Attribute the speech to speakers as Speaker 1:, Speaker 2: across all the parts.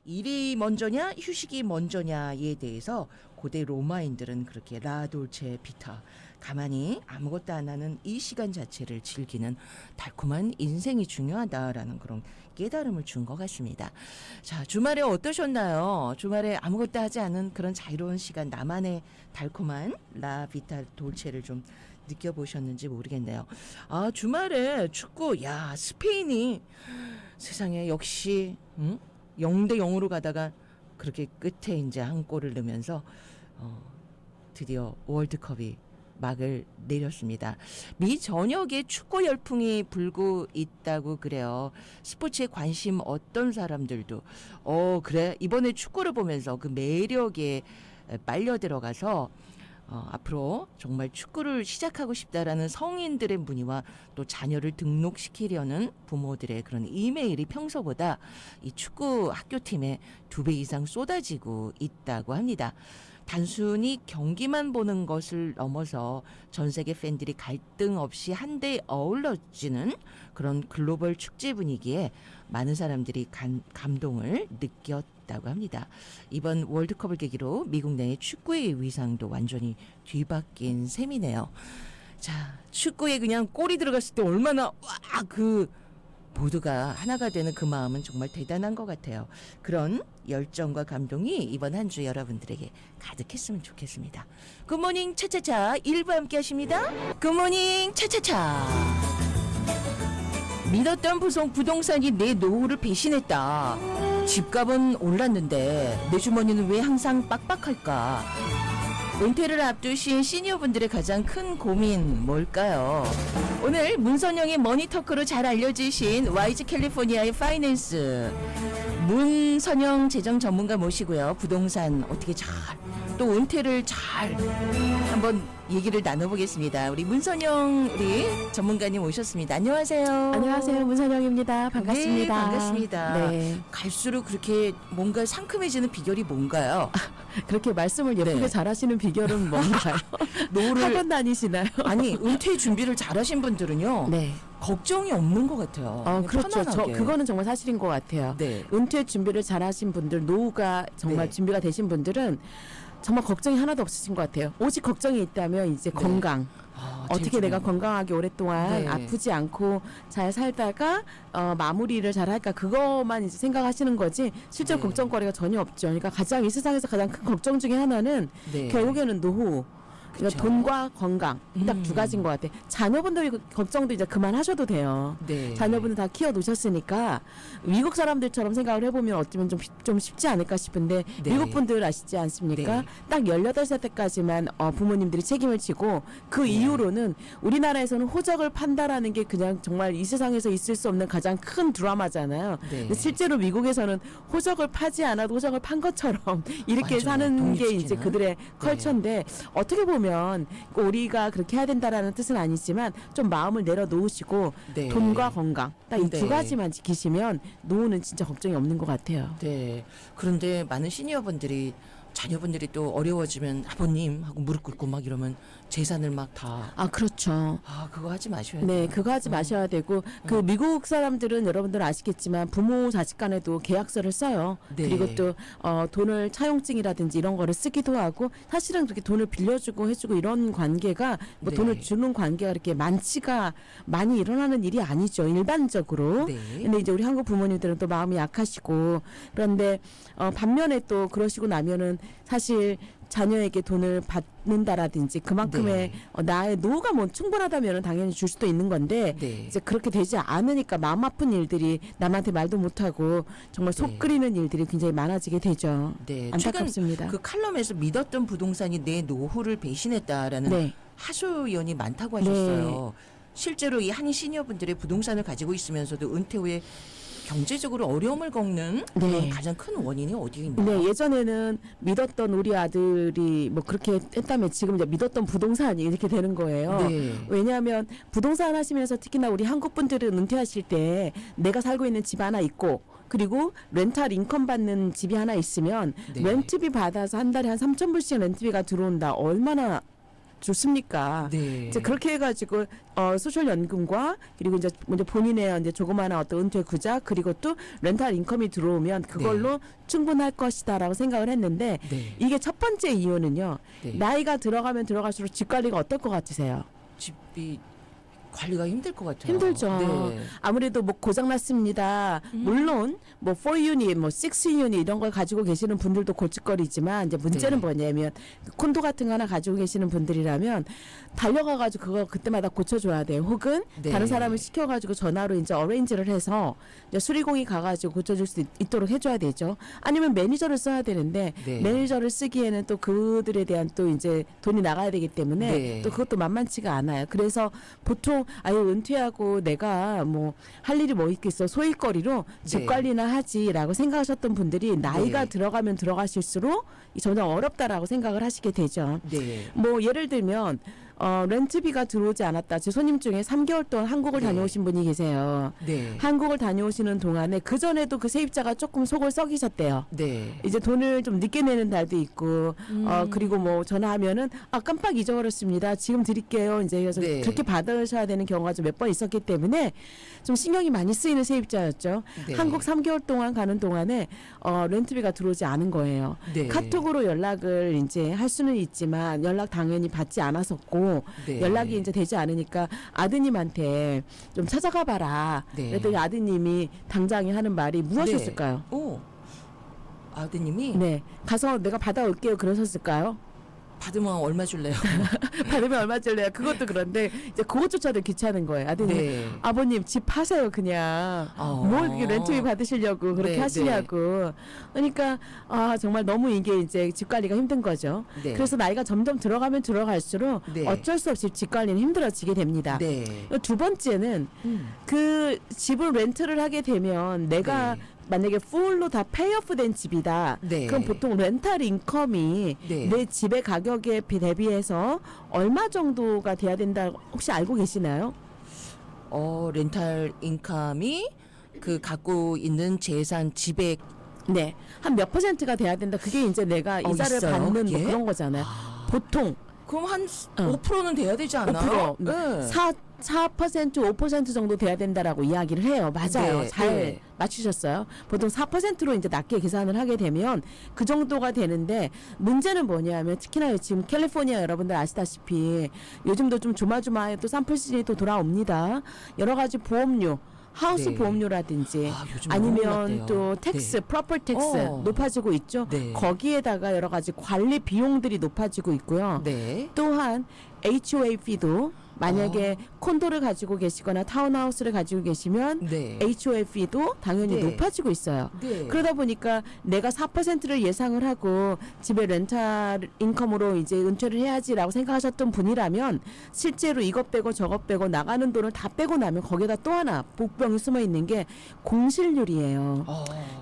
Speaker 1: 일이 먼저냐 휴식이 먼저냐에 대해서 고대 로마인들은 그렇게 라돌체 비타, 가만히 아무것도 안 하는 이 시간 자체를 즐기는 달콤한 인생이 중요하다라는 그런 깨달음을 준 것 같습니다. 자, 주말에 어떠셨나요? 주말에 아무것도 하지 않은 그런 자유로운 시간, 나만의 달콤한 라 비타 돌체를 좀 느껴보셨는지 모르겠네요. 아, 주말에 축구, 야, 스페인이 세상에 역시 0대 0으로 가다가 그렇게 끝에 이제 한 골을 넣으면서 드디어 월드컵이 막을 내렸습니다. 미 전역에 축구 열풍이 불고 있다고 그래요. 스포츠에 관심 어떤 사람들도 그래 이번에 축구를 보면서 그 매력에 빨려 들어가서 앞으로 정말 축구를 시작하고 싶다라는 성인들의 문의와 또 자녀를 등록시키려는 부모들의 그런 이메일이 평소보다 이 축구 학교팀에 2배 이상 쏟아지고 있다고 합니다. 단순히 경기만 보는 것을 넘어서 전 세계 팬들이 갈등 없이 한데 어우러지는 그런 글로벌 축제 분위기에 많은 사람들이 감동을 느꼈다고 합니다. 이번 월드컵을 계기로 미국 내의 축구의 위상도 완전히 뒤바뀐 셈이네요. 자, 축구에 그냥 골이 들어갔을 때 얼마나 모두가 하나가 되는 그 마음은 정말 대단한 것 같아요. 그런 열정과 감동이 이번 한 주 여러분들에게 가득했으면 좋겠습니다. 굿모닝 차차차 1부 함께 하십니다. 굿모닝 차차차. 믿었던 부동산이 내 노후를 배신했다. 집값은 올랐는데 내 주머니는 왜 항상 빡빡할까? 은퇴를 앞두신 시니어분들의 가장 큰 고민 뭘까요? 오늘 문선영의 머니터크로 잘 알려주신 YG 캘리포니아의 파이낸스 문선영 재정 전문가 모시고요. 부동산 어떻게 또 은퇴를 잘 한번 얘기를 나눠보겠습니다. 우리 문선영 우리 전문가님 오셨습니다. 안녕하세요.
Speaker 2: 안녕하세요. 문선영입니다. 반갑습니다.
Speaker 1: 네, 반갑습니다.
Speaker 2: 네.
Speaker 1: 갈수록 그렇게 뭔가 상큼해지는 비결이 뭔가요?
Speaker 2: 그렇게 말씀을 예쁘게
Speaker 1: 네.
Speaker 2: 잘하시는 비결은 뭔가요?
Speaker 1: 노후를
Speaker 2: 학원 다니시나요?
Speaker 1: 아니 은퇴 준비를 잘하신 분들은요.
Speaker 2: 네.
Speaker 1: 걱정이 없는 것 같아요.
Speaker 2: 그렇죠.
Speaker 1: 편안하게.
Speaker 2: 그거는 정말 사실인 것 같아요.
Speaker 1: 네.
Speaker 2: 은퇴 준비를 잘하신 분들, 노후가 정말
Speaker 1: 네.
Speaker 2: 준비가 되신 분들은 정말 걱정이 하나도 없으신 것 같아요. 오직 걱정이 있다면 이제
Speaker 1: 네.
Speaker 2: 건강. 어떻게
Speaker 1: 제일
Speaker 2: 내가
Speaker 1: 중요한
Speaker 2: 건강하게 오랫동안
Speaker 1: 네.
Speaker 2: 아프지 않고 잘 살다가 마무리를 잘 할까 그것만 이제 생각하시는 거지 실제
Speaker 1: 네.
Speaker 2: 걱정거리가 전혀 없죠. 그러니까 가장 이 세상에서 가장 큰 걱정 중에 하나는
Speaker 1: 네.
Speaker 2: 결국에는 노후.
Speaker 1: 그쵸.
Speaker 2: 그러니까 돈과 건강 딱 두 가지인 것 같아요. 자녀분들 걱정도 이제 그만하셔도 돼요.
Speaker 1: 네.
Speaker 2: 자녀분들 다 키워 놓으셨으니까 미국 사람들처럼 생각을 해보면 어쩌면 좀 쉽지 않을까 싶은데
Speaker 1: 네.
Speaker 2: 미국 분들 아시지 않습니까?
Speaker 1: 네.
Speaker 2: 딱 18살 때까지만 부모님들이 책임을 지고 그
Speaker 1: 네.
Speaker 2: 이후로는 우리나라에서는 호적을 판다라는 게 그냥 정말 이 세상에서 있을 수 없는 가장 큰 드라마잖아요.
Speaker 1: 네.
Speaker 2: 근데 실제로 미국에서는 호적을 파지 않아도 호적을 판 것처럼 이렇게
Speaker 1: 맞아요.
Speaker 2: 사는 게
Speaker 1: 독립시키는.
Speaker 2: 이제 그들의 컬처인데 어떻게 보면 우리가 그렇게 해야 된다라는 뜻은 아니지만 좀 마음을 내려놓으시고
Speaker 1: 네.
Speaker 2: 돈과 건강 딱 이
Speaker 1: 네.
Speaker 2: 두 가지만 지키시면 노후는 진짜 걱정이 없는 것 같아요.
Speaker 1: 네. 그런데 많은 시니어분들이 자녀분들이 또 어려워지면 아버님 하고 무릎 꿇고 막 이러면 재산을 막 다
Speaker 2: 그렇죠.
Speaker 1: 그거 하지 마셔야
Speaker 2: 네,
Speaker 1: 돼요.
Speaker 2: 그거 하지 마셔야 되고 그 미국 사람들은 여러분들 아시겠지만 부모 자식 간에도 계약서를 써요.
Speaker 1: 네.
Speaker 2: 그리고 또 돈을 차용증이라든지 이런 거를 쓰기도 하고 사실은 그렇게 돈을 빌려주고 해주고 이런 관계가 뭐
Speaker 1: 네.
Speaker 2: 돈을 주는 관계가 그렇게 많이 일어나는 일이 아니죠. 일반적으로.
Speaker 1: 네.
Speaker 2: 근데 이제 우리 한국 부모님들은 또 마음이 약하시고 그런데 반면에 또 그러시고 나면은 사실 자녀에게 돈을 받는다라든지 그만큼의
Speaker 1: 네.
Speaker 2: 나의 노후가 뭐 충분하다면 당연히 줄 수도 있는 건데
Speaker 1: 네.
Speaker 2: 이제 그렇게 되지 않으니까 마음 아픈 일들이 남한테 말도 못하고 정말 속
Speaker 1: 네.
Speaker 2: 끓이는 일들이 굉장히 많아지게 되죠.
Speaker 1: 네.
Speaker 2: 안타깝습니다.
Speaker 1: 최근 그 칼럼에서 믿었던 부동산이 내 노후를 배신했다라는
Speaker 2: 네.
Speaker 1: 하소연이 많다고 하셨어요. 실제로 이 한 시니어분들의 부동산을 가지고 있으면서도 은퇴 후에 경제적으로 어려움을 겪는
Speaker 2: 네.
Speaker 1: 그런 가장 큰 원인이 어디에 있나요?
Speaker 2: 네, 예전에는 믿었던 우리 아들이 뭐 그렇게 했다면 지금 이제 믿었던 부동산이 이렇게 되는 거예요.
Speaker 1: 네.
Speaker 2: 왜냐하면 부동산 하시면서 특히나 우리 한국 분들은 은퇴하실 때 내가 살고 있는 집 하나 있고 그리고 렌탈 인컴 받는 집이 하나 있으면
Speaker 1: 네.
Speaker 2: 렌트비 받아서 한 달에 한 3,000불씩 렌트비가 들어온다. 얼마나 좋습니까?
Speaker 1: 네.
Speaker 2: 이제 그렇게 해가지고 소셜연금과 그리고 이제 먼저 본인의 이제 조그마한 어떤 은퇴 구자 그리고 또 렌탈 인컴이 들어오면 그걸로 충분할 것이다라고 생각을 했는데
Speaker 1: 네.
Speaker 2: 이게 첫 번째 이유는요.
Speaker 1: 네.
Speaker 2: 나이가 들어가면 들어갈수록 집 관리가 어떨 것 같으세요?
Speaker 1: 집이 관리가 힘들 것 같아요.
Speaker 2: 힘들죠.
Speaker 1: 네.
Speaker 2: 아무래도 뭐 고장 났습니다. 물론 뭐 4유닛, 뭐 6유닛 이런 걸 가지고 계시는 분들도 골칫거리지만 이제 문제는
Speaker 1: 네.
Speaker 2: 뭐냐면 콘도 같은 거 하나 가지고 계시는 분들이라면 달려가 가지고 그거 그때마다 고쳐줘야 돼요. 혹은
Speaker 1: 네.
Speaker 2: 다른 사람을 시켜가지고 전화로 이제 어레인지를 해서 이제 수리공이 가가지고 고쳐줄 수 있도록 해줘야 되죠. 아니면 매니저를 써야 되는데
Speaker 1: 네.
Speaker 2: 매니저를 쓰기에는 또 그들에 대한 또 이제 돈이 나가야 되기 때문에
Speaker 1: 네.
Speaker 2: 또 그것도 만만치가 않아요. 그래서 보통 아유 은퇴하고 내가 뭐 할 일이 뭐 있겠어 소일거리로 집
Speaker 1: 네.
Speaker 2: 관리나 하지라고 생각하셨던 분들이 나이가
Speaker 1: 네.
Speaker 2: 들어가면 들어가실수록 점점 어렵다라고 생각을 하시게 되죠.
Speaker 1: 네.
Speaker 2: 뭐 예를 들면 렌트비가 들어오지 않았다. 제 손님 중에 3개월 동안 한국을
Speaker 1: 네.
Speaker 2: 다녀오신 분이 계세요.
Speaker 1: 네.
Speaker 2: 한국을 다녀오시는 동안에 그 전에도 그 세입자가 조금 속을 썩이셨대요.
Speaker 1: 네.
Speaker 2: 이제 돈을 좀 늦게 내는 날도 있고 그리고 뭐 전화하면은 깜빡 잊어버렸습니다. 지금 드릴게요. 이제 그래서
Speaker 1: 네.
Speaker 2: 그렇게 받으셔야 되는 경우가 좀 몇 번 있었기 때문에 좀 신경이 많이 쓰이는 세입자였죠.
Speaker 1: 네.
Speaker 2: 한국 3개월 동안 가는 동안에 렌트비가 들어오지 않은 거예요.
Speaker 1: 네.
Speaker 2: 카톡으로 연락을 이제 할 수는 있지만 연락 당연히 받지 않았었고
Speaker 1: 네.
Speaker 2: 연락이 이제 되지 않으니까 아드님한테 좀 찾아가 봐라.
Speaker 1: 네.
Speaker 2: 그랬더니 아드님이 당장에 하는 말이 무엇이었을까요?
Speaker 1: 오. 아드님이
Speaker 2: 네. 가서 내가 받아올게요. 그러셨을까요?
Speaker 1: 받으면 얼마 줄래요?
Speaker 2: 받으면 얼마 줄래요? 그것도 그런데 이제 그것조차도 귀찮은 거예요. 아드님,
Speaker 1: 네.
Speaker 2: 아버님 집 파세요 그냥. 뭘 이렇게 렌트비 받으시려고 그렇게
Speaker 1: 네,
Speaker 2: 하시냐고. 그러니까 정말 너무 이게 이제 집 관리가 힘든 거죠.
Speaker 1: 네.
Speaker 2: 그래서 나이가 점점 들어가면 들어갈수록
Speaker 1: 네.
Speaker 2: 어쩔 수 없이 집 관리는 힘들어지게 됩니다.
Speaker 1: 네.
Speaker 2: 두 번째는 그 집을 렌트를 하게 되면 내가
Speaker 1: 네.
Speaker 2: 만약에 풀로 다 페이오프 된 집이다.
Speaker 1: 네.
Speaker 2: 그럼 보통 렌탈 인컴이
Speaker 1: 네.
Speaker 2: 내 집의 가격에 대비해서 얼마 정도가 돼야 된다 혹시 알고 계시나요?
Speaker 1: 렌탈 인컴이 그 갖고 있는 재산 지백
Speaker 2: 네. 한 몇 퍼센트가 돼야 된다. 그게 이제 내가 이자를
Speaker 1: 있어요,
Speaker 2: 받는 뭐
Speaker 1: 그게?
Speaker 2: 그런 거잖아요. 보통
Speaker 1: 그럼 한
Speaker 2: 어.
Speaker 1: 5%는 돼야 되지 않나요?
Speaker 2: 5%,
Speaker 1: 네.
Speaker 2: 4%, 5% 정도 돼야 된다라고 이야기를 해요. 맞아요.
Speaker 1: 네,
Speaker 2: 잘
Speaker 1: 네.
Speaker 2: 맞추셨어요. 보통 4%로 이제 낮게 계산을 하게 되면 그 정도가 되는데 문제는 뭐냐면 특히나 지금 캘리포니아 여러분들 아시다시피 요즘도 좀 조마조마해 또 산불 시즌이 또 돌아옵니다. 여러 가지 보험료 하우스
Speaker 1: 네.
Speaker 2: 보험료라든지
Speaker 1: 요즘
Speaker 2: 아니면
Speaker 1: 너무 올랐대요.
Speaker 2: 또 텍스, 프로퍼 텍스
Speaker 1: 어.
Speaker 2: 높아지고 있죠.
Speaker 1: 네.
Speaker 2: 거기에다가 여러 가지 관리 비용들이 높아지고 있고요.
Speaker 1: 네.
Speaker 2: 또한 HOA 피도 만약에 콘도를 가지고 계시거나 타운하우스를 가지고 계시면
Speaker 1: 네.
Speaker 2: HOA 피도 당연히
Speaker 1: 네.
Speaker 2: 높아지고 있어요.
Speaker 1: 네.
Speaker 2: 그러다 보니까 내가 4%를 예상을 하고 집에 렌탈 인컴으로 이제 은퇴를 해야지라고 생각하셨던 분이라면 실제로 이것 빼고 저것 빼고 나가는 돈을 다 빼고 나면 거기에다 또 하나 복병이 숨어 있는 게 공실률이에요.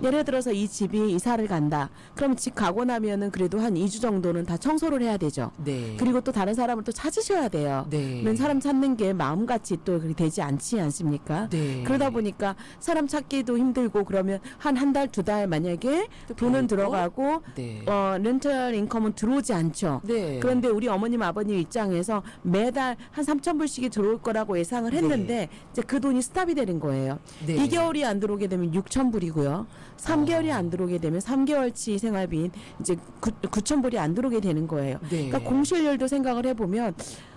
Speaker 2: 예를 들어서 이 집이 이사를 간다. 그럼 집 가고 나면은 그래도 한 2주 정도는 다 청소를 해야 되죠.
Speaker 1: 네.
Speaker 2: 그리고 또 다른 사람을 또 찾으셔야 돼요.
Speaker 1: 네.
Speaker 2: 그런 사람 찾는 게 마음같이 또 그렇게 되지 않지 않습니까?
Speaker 1: 네.
Speaker 2: 그러다 보니까 사람 찾기도 힘들고 그러면 한 달, 두 달 만약에
Speaker 1: 또
Speaker 2: 돈은
Speaker 1: 벌고?
Speaker 2: 들어가고
Speaker 1: 네.
Speaker 2: 렌털 인컴은 들어오지 않죠.
Speaker 1: 네.
Speaker 2: 그런데 우리 어머님 아버님 입장에서 매달 한 3,000불씩이 들어올 거라고 예상을 했는데 이제 그 돈이 스탑이 되는 거예요.
Speaker 1: 네.
Speaker 2: 2개월이 안 들어오게 되면 6,000불이고요. 3개월이 안 들어오게 되면 3개월치 생활비인 이제 9,000불이 안 들어오게 되는 거예요.
Speaker 1: 네.
Speaker 2: 그러니까 공실률도 생각을 해보면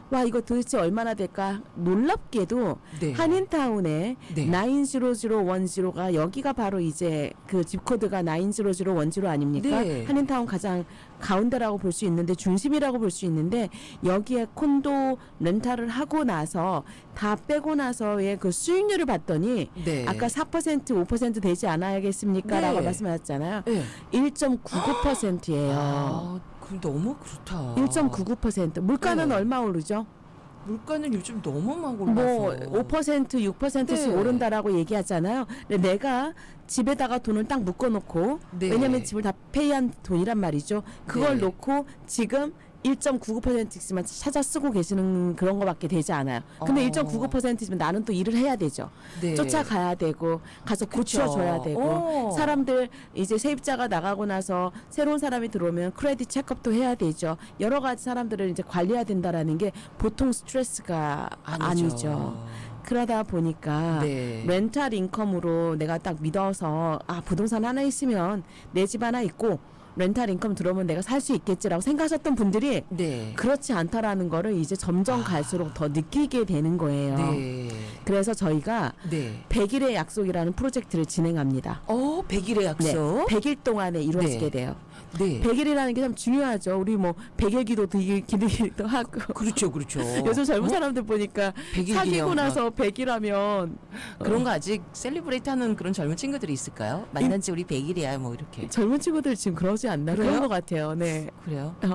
Speaker 2: 와 이거 도대체 얼마나 될까 놀랍게도
Speaker 1: 네.
Speaker 2: 한인타운에
Speaker 1: 네.
Speaker 2: 90010가 여기가 바로 이제 그 집코드가 90010 아닙니까?
Speaker 1: 네.
Speaker 2: 한인타운 가장 가운데라고 볼 수 있는데 중심이라고 볼 수 있는데 여기에 콘도 렌탈을 하고 나서 다 빼고 나서의 그 수익률을 봤더니
Speaker 1: 네.
Speaker 2: 아까 4% 5% 되지 않아야겠습니까? 라고
Speaker 1: 네.
Speaker 2: 말씀하셨잖아요.
Speaker 1: 네.
Speaker 2: 1.99%예요.
Speaker 1: 그럼 너무 그렇다.
Speaker 2: 1.99%. 물가는
Speaker 1: 네.
Speaker 2: 얼마 오르죠?
Speaker 1: 물가는 요즘 너무 막 올라서.
Speaker 2: 뭐 5%, 6%씩
Speaker 1: 네.
Speaker 2: 오른다라고 얘기하잖아요. 근데 내가 집에다가 돈을 딱 묶어놓고
Speaker 1: 네.
Speaker 2: 왜냐하면 집을 다 페이한 돈이란 말이죠. 그걸
Speaker 1: 네.
Speaker 2: 놓고 지금 1.99%씩만 찾아 쓰고 계시는 그런 거밖에 되지 않아요. 근데
Speaker 1: 어.
Speaker 2: 1.99%면 나는 또 일을 해야 되죠.
Speaker 1: 네.
Speaker 2: 쫓아가야 되고 가서
Speaker 1: 그쵸.
Speaker 2: 고쳐줘야 되고
Speaker 1: 어.
Speaker 2: 사람들 이제 세입자가 나가고 나서 새로운 사람이 들어오면 크레딧 체크업도 해야 되죠. 여러 가지 사람들을 이제 관리해야 된다라는 게 보통 스트레스가 아니죠. 그러다 보니까
Speaker 1: 네.
Speaker 2: 렌탈 인컴으로 내가 딱 믿어서 부동산 하나 있으면 내 집 하나 있고 렌탈 인컴 들어오면 내가 살 수 있겠지라고 생각하셨던 분들이
Speaker 1: 네.
Speaker 2: 그렇지 않다라는 거를 이제 점점 갈수록 더 느끼게 되는 거예요.
Speaker 1: 네.
Speaker 2: 그래서 저희가
Speaker 1: 네.
Speaker 2: 100일의 약속이라는 프로젝트를 진행합니다.
Speaker 1: 100일의 약속.
Speaker 2: 100일 동안에 이루어지게
Speaker 1: 네.
Speaker 2: 돼요.
Speaker 1: 네.
Speaker 2: 100일이라는 게 참 중요하죠. 우리 뭐 100일 기도 기도기도 하고.
Speaker 1: 그렇죠, 그렇죠.
Speaker 2: 요즘 젊은 사람들 보니까
Speaker 1: 100일
Speaker 2: 사귀고
Speaker 1: 기념
Speaker 2: 나서 100일하면
Speaker 1: 그런 거 아직 셀리브레이트 하는 그런 젊은 친구들이 있을까요? 만난 지 우리 100일이야 뭐 이렇게.
Speaker 2: 젊은 친구들 지금 그러지 않나?
Speaker 1: 그래요?
Speaker 2: 그런 것 같아요. 네.
Speaker 1: 그래요?
Speaker 2: 네.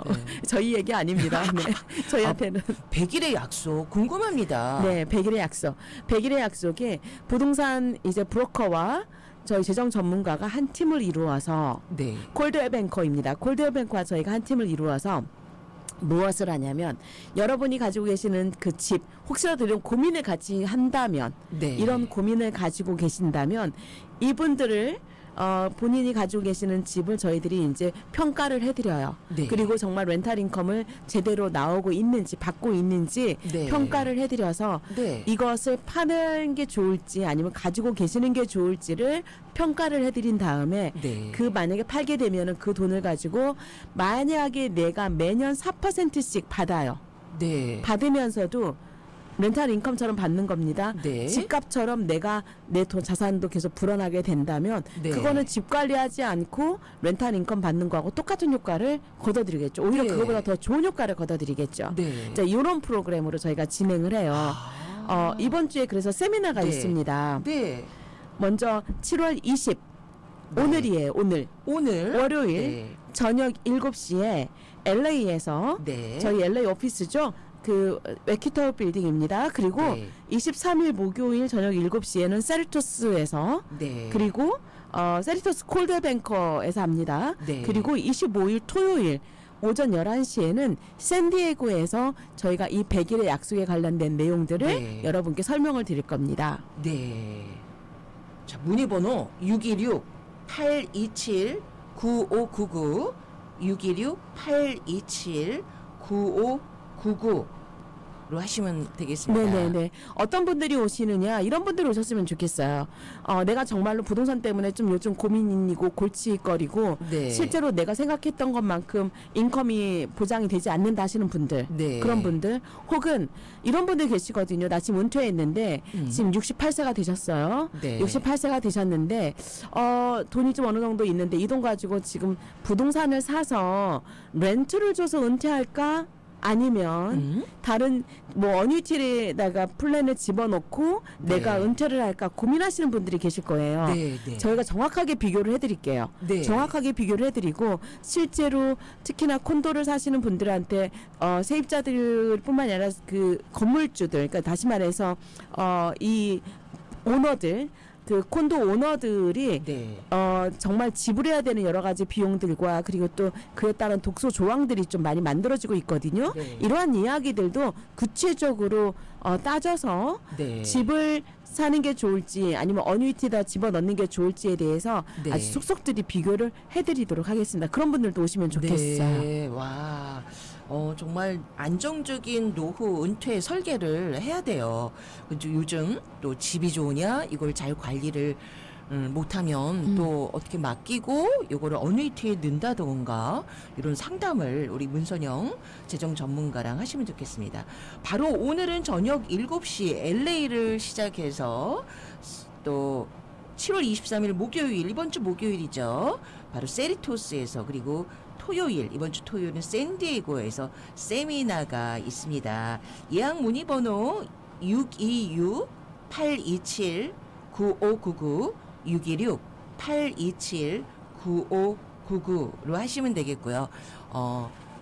Speaker 2: 저희 얘기 아닙니다. 네. 저희한테는.
Speaker 1: 100일의 약속 궁금합니다.
Speaker 2: 네, 100일의 약속. 100일의 약속에 부동산 이제 브로커와 저희 재정 전문가가 한 팀을 이루어서
Speaker 1: 네.
Speaker 2: 콜드웰 뱅커입니다. 콜드웰 뱅커와 저희가 한 팀을 이루어서 무엇을 하냐면 여러분이 가지고 계시는 그 집 혹시라도 이런 고민을 같이 한다면
Speaker 1: 네.
Speaker 2: 이런 고민을 가지고 계신다면 이분들을 본인이 가지고 계시는 집을 저희들이 이제 평가를 해드려요.
Speaker 1: 네.
Speaker 2: 그리고 정말 렌탈 인컴을 제대로 나오고 있는지 받고 있는지
Speaker 1: 네.
Speaker 2: 평가를 해드려서
Speaker 1: 네.
Speaker 2: 이것을 파는 게 좋을지 아니면 가지고 계시는 게 좋을지를 평가를 해드린 다음에
Speaker 1: 네.
Speaker 2: 그 만약에 팔게 되면은 그 돈을 가지고 만약에 내가 매년 4%씩 받아요.
Speaker 1: 네.
Speaker 2: 받으면서도 렌탈 인컴처럼 받는 겁니다.
Speaker 1: 네.
Speaker 2: 집값처럼 내가 내 돈 자산도 계속 불어나게 된다면
Speaker 1: 네.
Speaker 2: 그거는 집 관리하지 않고 렌탈 인컴 받는 거하고 똑같은 효과를 거둬드리겠죠. 오히려
Speaker 1: 네.
Speaker 2: 그거보다 더 좋은 효과를 거둬드리겠죠.
Speaker 1: 네.
Speaker 2: 자, 이런 프로그램으로 저희가 진행을 해요. 이번 주에 그래서 세미나가
Speaker 1: 네.
Speaker 2: 있습니다.
Speaker 1: 네.
Speaker 2: 먼저 7월 20
Speaker 1: 네.
Speaker 2: 오늘이에요. 오늘 월요일
Speaker 1: 네.
Speaker 2: 저녁 7시에 LA에서
Speaker 1: 네.
Speaker 2: 저희 LA 오피스죠. 그 웨키터 빌딩입니다. 그리고
Speaker 1: 네.
Speaker 2: 23일 목요일 저녁 7시에는 세리토스에서
Speaker 1: 네.
Speaker 2: 그리고 세리토스 콜드뱅커에서 합니다.
Speaker 1: 네.
Speaker 2: 그리고 25일 토요일 오전 11시에는 샌디에고에서 저희가 이 100일의 약속에 관련된 내용들을
Speaker 1: 네.
Speaker 2: 여러분께 설명을 드릴 겁니다.
Speaker 1: 네. 자, 문의번호 616-827-9599 616-827-9599로 하시면 되겠습니다.
Speaker 2: 네네네. 어떤 분들이 오시느냐 이런 분들이 오셨으면 좋겠어요. 내가 정말로 부동산 때문에 좀 요즘 고민이고 골칫거리고
Speaker 1: 네.
Speaker 2: 실제로 내가 생각했던 것만큼 인컴이 보장이 되지 않는다 하시는 분들
Speaker 1: 네.
Speaker 2: 그런 분들 혹은 이런 분들 계시거든요. 나 지금 은퇴했는데 지금 68세가 되셨어요.
Speaker 1: 네.
Speaker 2: 68세가 되셨는데 돈이 좀 어느 정도 있는데 이 돈 가지고 지금 부동산을 사서 렌트를 줘서 은퇴할까? 아니면 다른 뭐 어뉴이티에다가 플랜을 집어넣고
Speaker 1: 네.
Speaker 2: 내가 은퇴를 할까 고민하시는 분들이 계실 거예요.
Speaker 1: 네, 네.
Speaker 2: 저희가 정확하게 비교를 해드릴게요.
Speaker 1: 네.
Speaker 2: 정확하게 비교를 해드리고 실제로 특히나 콘도를 사시는 분들한테 세입자들뿐만 아니라 그 건물주들, 그러니까 다시 말해서 이 오너들. 그 콘도 오너들이
Speaker 1: 네.
Speaker 2: 정말 지불해야 되는 여러 가지 비용들과 그리고 또 그에 따른 독소 조항들이 좀 많이 만들어지고 있거든요.
Speaker 1: 네.
Speaker 2: 이러한 이야기들도 구체적으로 따져서
Speaker 1: 네.
Speaker 2: 집을 사는 게 좋을지 아니면 어뉴이티에다 집어넣는 게 좋을지에 대해서
Speaker 1: 네.
Speaker 2: 아주 속속들이 비교를 해드리도록 하겠습니다. 그런 분들도 오시면 좋겠어요.
Speaker 1: 네. 와. 정말 안정적인 노후 은퇴 설계를 해야 돼요. 요즘 또 집이 좋으냐 이걸 잘 관리를 못하면 또 어떻게 맡기고 이거를 어느이티에 넣는다던가 이런 상담을 우리 문선영 재정 전문가랑 하시면 좋겠습니다. 바로 오늘은 저녁 7시 LA를 시작해서 또 7월 23일 목요일 이번 주 목요일이죠. 바로 세리토스에서 그리고 토요일 이번 주 토요일은 샌디에고에서 세미나가 있습니다. 예약 문의 번호 626-827-9599 626-827-9599로 하시면 되겠고요.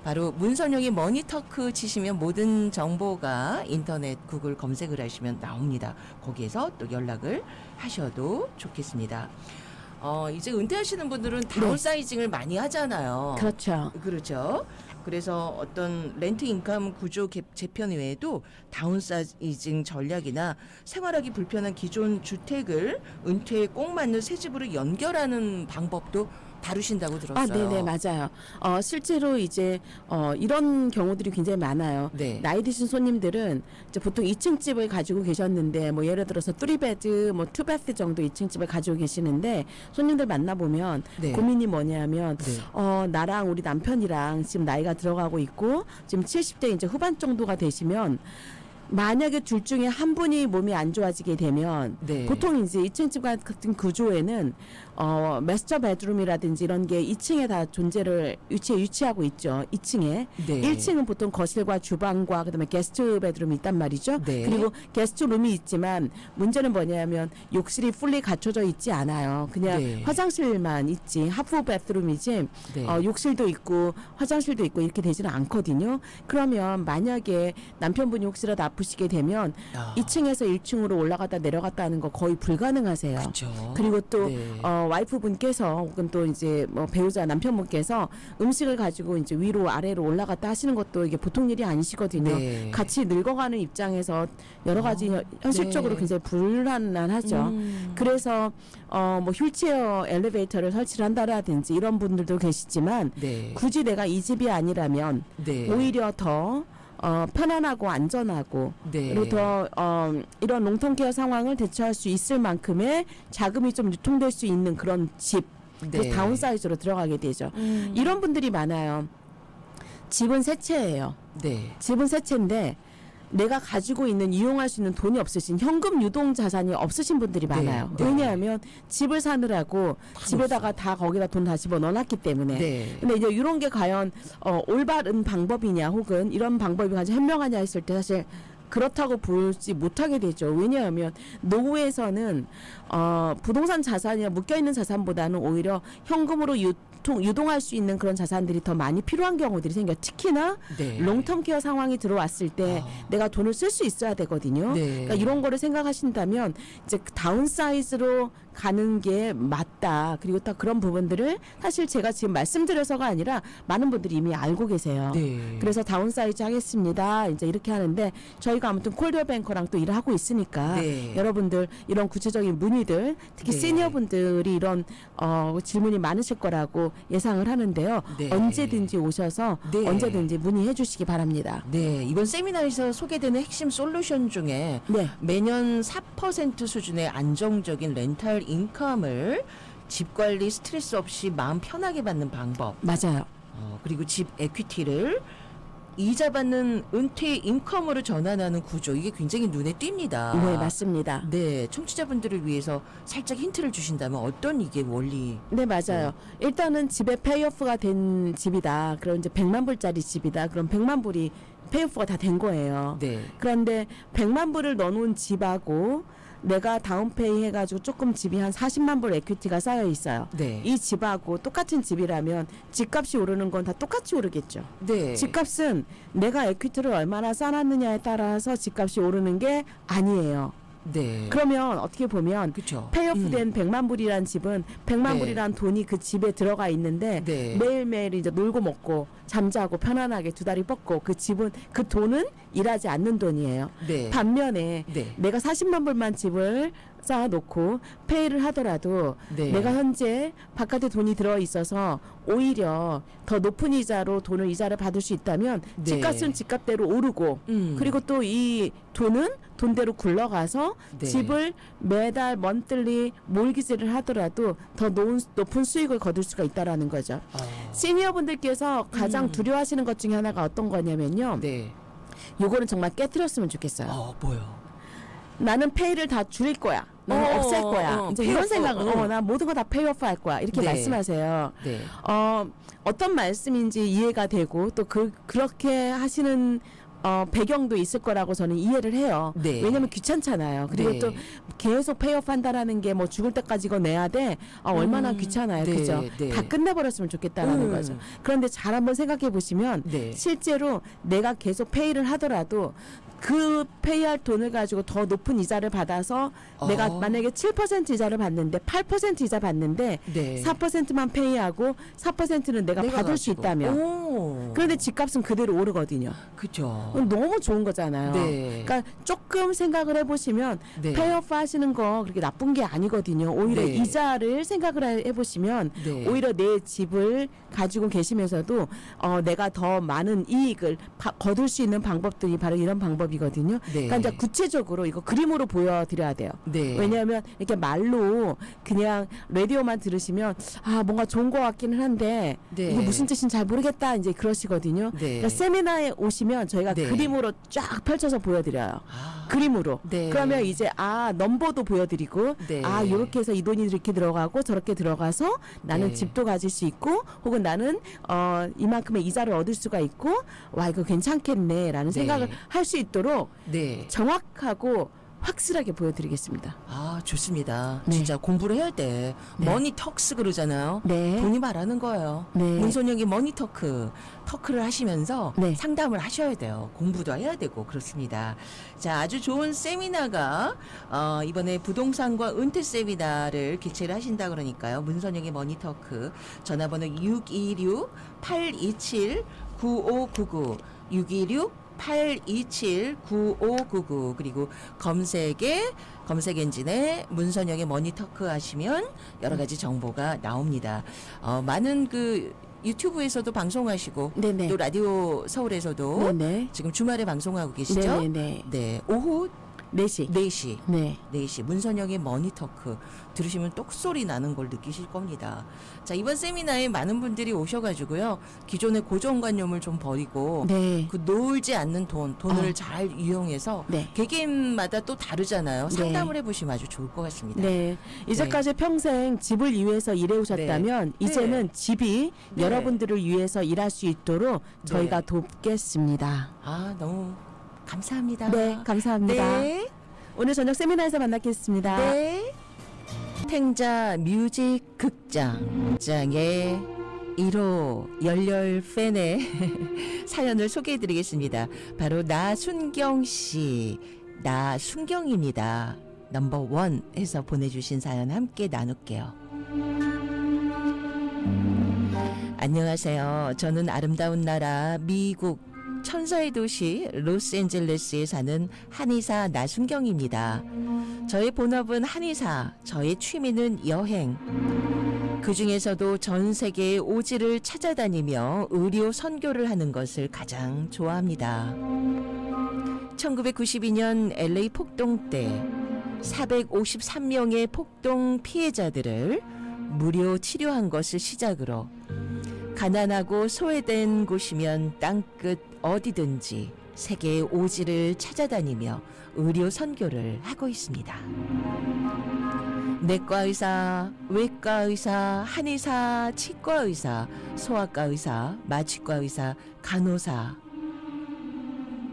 Speaker 1: 바로 문선영의 머니터크 치시면 모든 정보가 인터넷 구글 검색을 하시면 나옵니다. 거기에서 또 연락을 하셔도 좋겠습니다. 이제 은퇴하시는 분들은 다운사이징을 많이 하잖아요.
Speaker 2: 그렇죠.
Speaker 1: 그렇죠. 그래서 어떤 렌트 인컴 구조 재편 외에도 다운사이징 전략이나 생활하기 불편한 기존 주택을 은퇴에 꼭 맞는 새 집으로 연결하는 방법도 다루신다고 들었어요.
Speaker 2: 네네, 맞아요. 실제로 이제 이런 경우들이 굉장히 많아요.
Speaker 1: 네.
Speaker 2: 나이 드신 손님들은 이제 보통 2층 집을 가지고 계셨는데 뭐 예를 들어서 3베드, 뭐 2베드 정도 2층 집을 가지고 계시는데 손님들 만나보면
Speaker 1: 네.
Speaker 2: 고민이 뭐냐면
Speaker 1: 네.
Speaker 2: 나랑 우리 남편이랑 지금 나이가 들어가고 있고 지금 70대 이제 후반 정도가 되시면 만약에 둘 중에 한 분이 몸이 안 좋아지게 되면
Speaker 1: 네.
Speaker 2: 보통 이제 2층 집 같은 구조에는 마스터 베드룸이라든지 이런 게 2층에 다 존재를 유치하고 있죠. 2층에.
Speaker 1: 네.
Speaker 2: 1층은 보통 거실과 주방과 그다음에 게스트 베드룸이 있단 말이죠.
Speaker 1: 네.
Speaker 2: 그리고 게스트룸이 있지만 문제는 뭐냐면 욕실이 풀리 갖춰져 있지 않아요. 그냥
Speaker 1: 네.
Speaker 2: 화장실만 있지. 하프 베드룸이지.
Speaker 1: 네.
Speaker 2: 욕실도 있고 화장실도 있고 이렇게 되지는 않거든요. 그러면 만약에 남편분이 혹시라도 아프시게 되면
Speaker 1: 아.
Speaker 2: 2층에서 1층으로 올라갔다 내려갔다 하는 거 거의 불가능하세요.
Speaker 1: 그렇죠.
Speaker 2: 그리고 또
Speaker 1: 네.
Speaker 2: 와이프분께서 혹은 또 이제 뭐 배우자 남편분께서 음식을 가지고 이제 위로 아래로 올라갔다 하시는 것도 이게 보통 일이 아니시거든요.
Speaker 1: 네.
Speaker 2: 같이 늙어가는 입장에서 여러 가지 현실적으로
Speaker 1: 네.
Speaker 2: 굉장히 불안하죠. 그래서 뭐 휠체어 엘리베이터를 설치를 한다라든지 이런 분들도 계시지만
Speaker 1: 네.
Speaker 2: 굳이 내가 이 집이 아니라면
Speaker 1: 네.
Speaker 2: 오히려 더 편안하고 안전하고
Speaker 1: 네.
Speaker 2: 그리고 더 이런 롱텀케어 상황을 대처할 수 있을 만큼의 자금이 좀 유통될 수 있는 그런 집
Speaker 1: 네.
Speaker 2: 다운사이즈로 들어가게 되죠. 이런 분들이 많아요. 집은 새 채예요.
Speaker 1: 네.
Speaker 2: 집은 새 채인데 내가 가지고 있는 이용할 수 있는 돈이 없으신 현금 유동 자산이 없으신 분들이 많아요.
Speaker 1: 네.
Speaker 2: 왜냐하면 집을 사느라고 집에다가 다 거기다 돈 다 집어 넣어놨기 때문에.
Speaker 1: 네.
Speaker 2: 근데 이제 이런 게 과연 올바른 방법이냐 혹은 이런 방법이 가장 현명하냐 했을 때 사실 그렇다고 보지 못하게 되죠. 왜냐하면 노후에서는 부동산 자산이나 묶여있는 자산보다는 오히려 현금으로 유동할 수 있는 그런 자산들이 더 많이 필요한 경우들이 생겨요. 특히나
Speaker 1: 네.
Speaker 2: 롱텀 케어 상황이 들어왔을 때 내가 돈을 쓸 수 있어야 되거든요.
Speaker 1: 네.
Speaker 2: 그러니까 이런 거를 생각하신다면 이제 다운사이즈로 가는 게 맞다. 그리고 딱 그런 부분들을 사실 제가 지금 말씀드려서가 아니라 많은 분들이 이미 알고 계세요.
Speaker 1: 네.
Speaker 2: 그래서 다운사이즈 하겠습니다. 이제 이렇게 하는데 저희가 아무튼 콜디어 뱅커랑 또 일을 하고 있으니까
Speaker 1: 네.
Speaker 2: 여러분들 이런 구체적인 문의들 특히
Speaker 1: 네.
Speaker 2: 시니어분들이 이런 질문이 많으실 거라고 예상을 하는데요.
Speaker 1: 네.
Speaker 2: 언제든지 오셔서
Speaker 1: 네.
Speaker 2: 언제든지 문의해 주시기 바랍니다.
Speaker 1: 네, 이번 세미나에서 소개되는 핵심 솔루션 중에
Speaker 2: 네.
Speaker 1: 매년 4% 수준의 안정적인 렌탈 인컴을 집 관리 스트레스 없이 마음 편하게 받는 방법,
Speaker 2: 맞아요.
Speaker 1: 그리고 집 에퀴티를 이자 받는 은퇴 인컴으로 전환하는 구조, 이게 굉장히 눈에 띕니다.
Speaker 2: 네, 맞습니다.
Speaker 1: 네, 청취자분들을 위해서 살짝 힌트를 주신다면 어떤 이게 원리?
Speaker 2: 네, 맞아요. 일단은 집에 페이오프가 된 집이다. 그럼 이제 100만 불짜리 집이다. 그럼 100만 불이 페이오프가 다 된 거예요.
Speaker 1: 네,
Speaker 2: 그런데 100만 불을 넣어놓은 집하고 내가 다운페이 해가지고 조금 집이 한 40만 불 에퀴티가 쌓여 있어요.
Speaker 1: 네,
Speaker 2: 이 집하고 똑같은 집이라면 집값이 오르는 건 다 똑같이 오르겠죠.
Speaker 1: 네,
Speaker 2: 집값은 내가 에퀴티를 얼마나 쌓았느냐에 따라서 집값이 오르는 게 아니에요.
Speaker 1: 네.
Speaker 2: 그러면 어떻게 보면
Speaker 1: 그렇죠.
Speaker 2: 페이오프된 100만 불이란 집은 100만
Speaker 1: 네.
Speaker 2: 불이란 돈이 그 집에 들어가 있는데
Speaker 1: 네.
Speaker 2: 매일매일 이제 놀고 먹고 잠자고 편안하게 두 다리 뻗고 그 집은 그 돈은 일하지 않는 돈이에요.
Speaker 1: 네,
Speaker 2: 반면에
Speaker 1: 네,
Speaker 2: 내가 40만 불만 집을 쌓아놓고 페이를 하더라도
Speaker 1: 네.
Speaker 2: 내가 현재 바깥에 돈이 들어 있어서 오히려 더 높은 이자로 이자를 받을 수 있다면
Speaker 1: 네.
Speaker 2: 집값은 집값대로 오르고 그리고 또 이 돈은 돈대로 굴러가서
Speaker 1: 네.
Speaker 2: 집을 매달 먼틀리 몰기지를 하더라도 더 높은 수익을 거둘 수가 있다라는 거죠. 시니어분들께서 가장 두려워하시는 것 중에 하나가 어떤 거냐면요.
Speaker 1: 네.
Speaker 2: 요거는 정말 깨트렸으면 좋겠어요.
Speaker 1: 뭐요?
Speaker 2: 나는 페이를 다 줄일 거야. 나는 없앨 거야. 이제 이런
Speaker 1: 페이오프,
Speaker 2: 생각은 나 모든 거 다 페이오프 할 거야. 이렇게
Speaker 1: 네.
Speaker 2: 말씀하세요.
Speaker 1: 네.
Speaker 2: 어떤 말씀인지 이해가 되고 또 그렇게 하시는 배경도 있을 거라고 저는 이해를 해요.
Speaker 1: 네.
Speaker 2: 왜냐면 귀찮잖아요. 그리고
Speaker 1: 네.
Speaker 2: 또 계속 페이오프 한다라는 게 뭐 죽을 때까지 이거 내야 돼. 얼마나 귀찮아요.
Speaker 1: 네,
Speaker 2: 그죠?
Speaker 1: 네.
Speaker 2: 다 끝내버렸으면 좋겠다라는 거죠. 그런데 잘 한번 생각해 보시면
Speaker 1: 네.
Speaker 2: 실제로 내가 계속 페이를 하더라도 그 페이할 돈을 가지고 더 높은 이자를 받아서 내가 만약에 7% 이자를 받는데 8% 이자 받는데
Speaker 1: 네.
Speaker 2: 4%만 페이하고 4%는 내가 받을 수
Speaker 1: 가지고.
Speaker 2: 있다면
Speaker 1: 오.
Speaker 2: 그런데 집값은 그대로 오르거든요.
Speaker 1: 그죠.
Speaker 2: 너무 좋은 거잖아요.
Speaker 1: 네.
Speaker 2: 그러니까 조금 생각을 해보시면
Speaker 1: 네.
Speaker 2: 페이오프 하시는 거 그렇게 나쁜 게 아니거든요. 오히려
Speaker 1: 네.
Speaker 2: 이자를 생각을 해보시면
Speaker 1: 네.
Speaker 2: 오히려 내 집을 가지고 계시면서도 내가 더 많은 이익을 거둘 수 있는 방법들이 바로 이런 방법이거든요.
Speaker 1: 네.
Speaker 2: 그러니까 이제 구체적으로 이거 그림으로 보여드려야 돼요.
Speaker 1: 네.
Speaker 2: 왜냐하면 이렇게 말로 그냥 라디오만 들으시면 뭔가 좋은 것 같기는 한데
Speaker 1: 네.
Speaker 2: 이게 무슨 뜻인지 잘 모르겠다 이제 그러시거든요.
Speaker 1: 네.
Speaker 2: 그러니까 세미나에 오시면 저희가
Speaker 1: 네.
Speaker 2: 그림으로 쫙 펼쳐서 보여드려요.
Speaker 1: 아.
Speaker 2: 그림으로.
Speaker 1: 네.
Speaker 2: 그러면 이제 넘버도 보여드리고
Speaker 1: 네.
Speaker 2: 이렇게 해서 이 돈이 이렇게 들어가고 저렇게 들어가서 나는
Speaker 1: 네.
Speaker 2: 집도 가질 수 있고 혹은 나는 이만큼의 이자를 얻을 수가 있고 와 이거 괜찮겠네라는
Speaker 1: 네.
Speaker 2: 생각을 할 수 있도록
Speaker 1: 네.
Speaker 2: 정확하고 확실하게 보여드리겠습니다.
Speaker 1: 아, 좋습니다.
Speaker 2: 네.
Speaker 1: 진짜 공부를 해야 돼.
Speaker 2: 네.
Speaker 1: 머니턱스 그러잖아요.
Speaker 2: 네.
Speaker 1: 돈이 말하는 거예요.
Speaker 2: 네.
Speaker 1: 문선영이 터크를 하시면서
Speaker 2: 네.
Speaker 1: 상담을 하셔야 돼요. 공부도 해야 되고 그렇습니다. 자, 아주 좋은 세미나가 이번에 부동산과 은퇴 세미나를 개최를 하신다 그러니까요. 문선영의 머니터크 전화번호 626-827-9599 626-827-9599 그리고 검색 엔진에 문선영의 머니터크 하시면 여러 가지 정보가 나옵니다. 많은 그 유튜브에서도 방송하시고
Speaker 2: 네네.
Speaker 1: 또 라디오 서울에서도
Speaker 2: 네네.
Speaker 1: 지금 주말에 방송하고 계시죠?
Speaker 2: 네네네.
Speaker 1: 네. 오후
Speaker 2: 4시.
Speaker 1: 4시.
Speaker 2: 네.
Speaker 1: 4시 문선영의 머니터크 들으시면 똑소리 나는 걸 느끼실 겁니다. 자, 이번 세미나에 많은 분들이 오셔가지고요. 기존의 고정관념을 좀 버리고
Speaker 2: 네.
Speaker 1: 그 놀지 않는 돈을
Speaker 2: 어.
Speaker 1: 잘 이용해서
Speaker 2: 네.
Speaker 1: 개개인마다 또 다르잖아요.
Speaker 2: 네.
Speaker 1: 상담을 해보시면 아주 좋을 것 같습니다.
Speaker 2: 네. 이제까지 평생 집을 위해서 일해오셨다면
Speaker 1: 네.
Speaker 2: 이제는 집이
Speaker 1: 네.
Speaker 2: 여러분들을 위해서 일할 수 있도록 저희가
Speaker 1: 네.
Speaker 2: 돕겠습니다.
Speaker 1: 아, 너무 감사합니다.
Speaker 2: 네, 감사합니다.
Speaker 1: 네.
Speaker 2: 오늘 저녁 세미나에서 만나겠습니다.
Speaker 1: 네. 탱자 뮤직 극장의 1호 열렬 팬의 사연을 소개해드리겠습니다. 바로 나순경 씨, 나순경입니다. 넘버 1 해서 보내주신 사연 함께 나눌게요. 안녕하세요. 저는 아름다운 나라 미국 천사의 도시 로스앤젤레스에 사는 한의사 나순경입니다. 저의 본업은 한의사, 저의 취미는 여행. 그 중에서도 전 세계의 오지를 찾아다니며 의료 선교를 하는 것을 가장 좋아합니다. 1992년 LA 폭동 때 453명의 폭동 피해자들을 무료 치료한 것을 시작으로 가난하고 소외된 곳이면 땅끝 어디든지 세계의 오지를 찾아다니며 의료 선교를 하고 있습니다. 내과 의사, 외과 의사, 한의사, 치과 의사, 소아과 의사, 마취과 의사, 간호사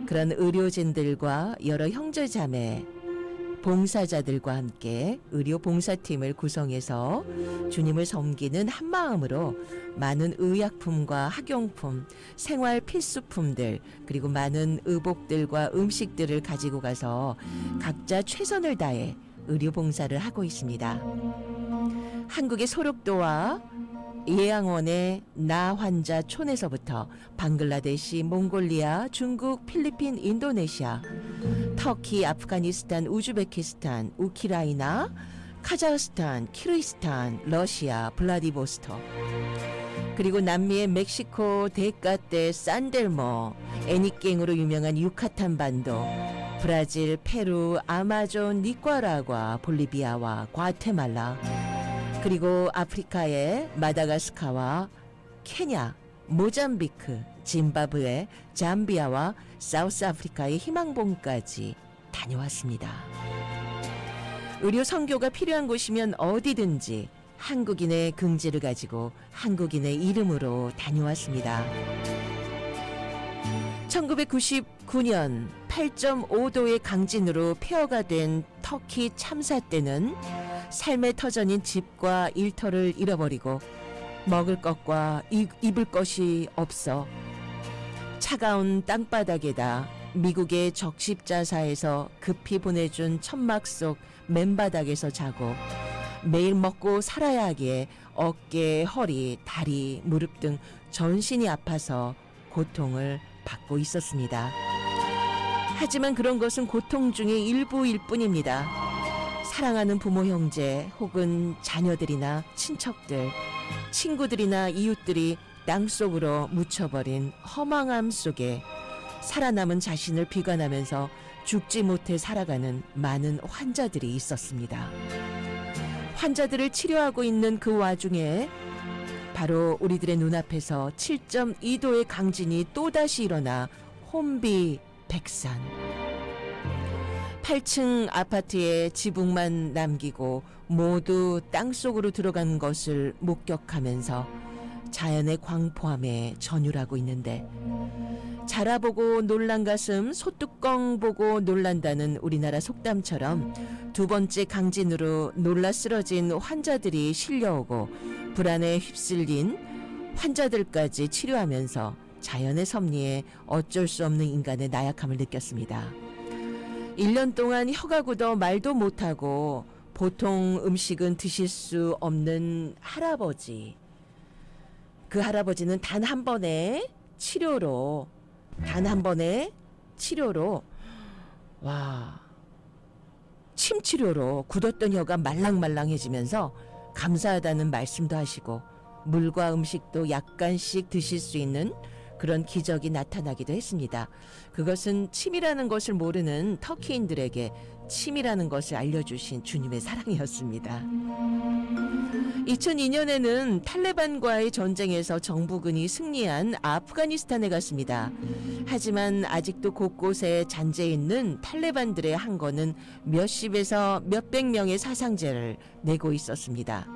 Speaker 1: 그런 의료진들과 여러 형제자매 봉사자들과 함께 의료 봉사팀을 구성해서 주님을 섬기는 한 마음으로 많은 의약품과 학용품, 생활 필수품들 그리고 많은 의복들과 음식들을 가지고 가서 각자 최선을 다해 의료 봉사를 하고 있습니다. 한국의 소록도와 예양원의 나 환자촌에서부터 방글라데시, 몽골리아, 중국, 필리핀, 인도네시아, 터키, 아프가니스탄, 우즈베키스탄, 우크라이나, 카자흐스탄, 키르기스탄, 러시아, 블라디보스토크 그리고 남미의 멕시코, 데카테, 산델모, 애니깽으로 유명한 유카탄 반도, 브라질, 페루, 아마존, 니카라과, 볼리비아와 과테말라 그리고 아프리카의 마다가스카와 케냐, 모잠비크, 짐바브웨, 잠비아와 사우스아프리카의 희망봉까지 다녀왔습니다. 의료 선교가 필요한 곳이면 어디든지 한국인의 긍지를 가지고 한국인의 이름으로 다녀왔습니다. 1999년 8.5도의 강진으로 폐허가 된 터키 참사 때는 삶의 터전인 집과 일터를 잃어버리고 먹을 것과 입을 것이 없어 차가운 땅바닥에다 미국의 적십자사에서 급히 보내준 천막 속 맨바닥에서 자고 매일 먹고 살아야 하기에 어깨, 허리, 다리, 무릎 등 전신이 아파서 고통을 받고 있었습니다. 하지만 그런 것은 고통 중의 일부일 뿐입니다. 사랑하는 부모, 형제 혹은 자녀들이나 친척들, 친구들이나 이웃들이 땅속으로 묻혀버린 허망함 속에 살아남은 자신을 비관하면서 죽지 못해 살아가는 많은 환자들이 있었습니다. 환자들을 치료하고 있는 그 와중에 바로 우리들의 눈앞에서 7.2도의 강진이 또다시 일어나 혼비백산. 8층 아파트의 지붕만 남기고 모두 땅속으로 들어간 것을 목격하면서 자연의 광포함에 전율하고 있는데, 자라보고 놀란 가슴 소뚜껑 보고 놀란다는 우리나라 속담처럼 두 번째 강진으로 놀라 쓰러진 환자들이 실려오고 불안에 휩쓸린 환자들까지 치료하면서 자연의 섭리에 어쩔 수 없는 인간의 나약함을 느꼈습니다. 1년 동안 혀가 굳어 말도 못하고 보통 음식은 드실 수 없는 할아버지. 그 할아버지는 단 한 번의 치료로 침 치료로 굳었던 혀가 말랑말랑해지면서 감사하다는 말씀도 하시고 물과 음식도 약간씩 드실 수 있는 그런 기적이 나타나기도 했습니다. 그것은 침이라는 것을 모르는 터키인들에게 침이라는 것을 알려주신 주님의 사랑이었습니다. 2002년에는 탈레반과의 전쟁에서 정부군이 승리한 아프가니스탄에 갔습니다. 하지만 아직도 곳곳에 잔재 있는 탈레반들의 항거는 몇십에서 몇백 명의 사상자를 내고 있었습니다.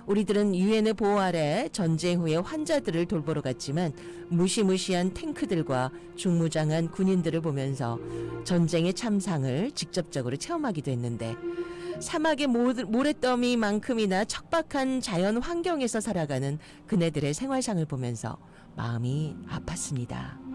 Speaker 1: 우리들은 유엔의 보호 아래 전쟁 후에 환자들을 돌보러 갔지만 무시무시한 탱크들과 중무장한 군인들을 보면서 전쟁의 참상을 직접적으로 체험하기도 했는데, 사막의 모래더미만큼이나 척박한 자연 환경에서 살아가는 그네들의 생활상을 보면서 마음이 아팠습니다.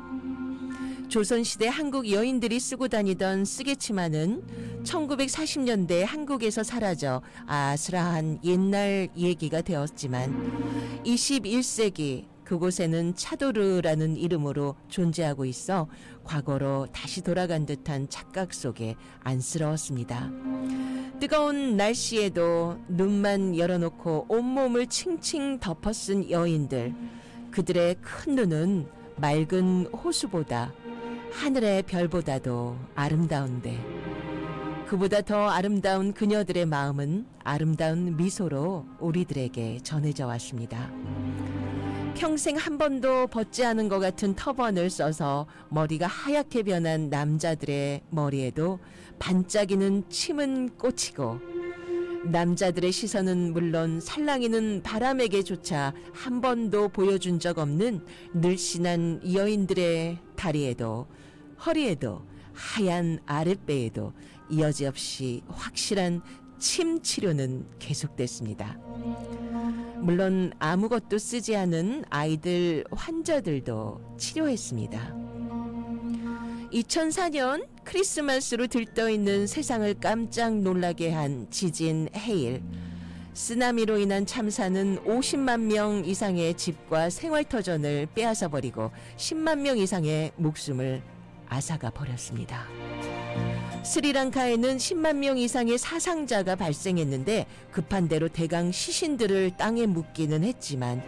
Speaker 1: 조선시대 한국 여인들이 쓰고 다니던 쓰개치마는 1940년대 한국에서 사라져 아스라한 옛날 얘기가 되었지만 21세기 그곳에는 차도르라는 이름으로 존재하고 있어 과거로 다시 돌아간 듯한 착각 속에 안쓰러웠습니다. 뜨거운 날씨에도 눈만 열어놓고 온몸을 칭칭 덮어쓴 여인들, 그들의 큰 눈은 맑은 호수보다 하늘의 별보다도 아름다운데, 그보다 더 아름다운 그녀들의 마음은 아름다운 미소로 우리들에게 전해져 왔습니다. 평생 한 번도 벗지 않은 것 같은 터번을 써서 머리가 하얗게 변한 남자들의 머리에도 반짝이는 침은 꽂히고, 남자들의 시선은 물론 살랑이는 바람에게조차 한 번도 보여준 적 없는 늘씬한 여인들의 다리에도 허리에도 하얀 아랫배에도 여지없이 확실한 침 치료는 계속됐습니다. 물론 아무것도 쓰지 않은 아이들 환자들도 치료했습니다. 2004년 크리스마스로 들떠있는 세상을 깜짝 놀라게 한 지진 해일. 쓰나미로 인한 참사는 50만 명 이상의 집과 생활터전을 빼앗아 버리고 10만 명 이상의 목숨을 앗아가 버렸습니다. 스리랑카에는 10만 명 이상의 사상자가 발생했는데 급한 대로 대강 시신들을 땅에 묻기는 했지만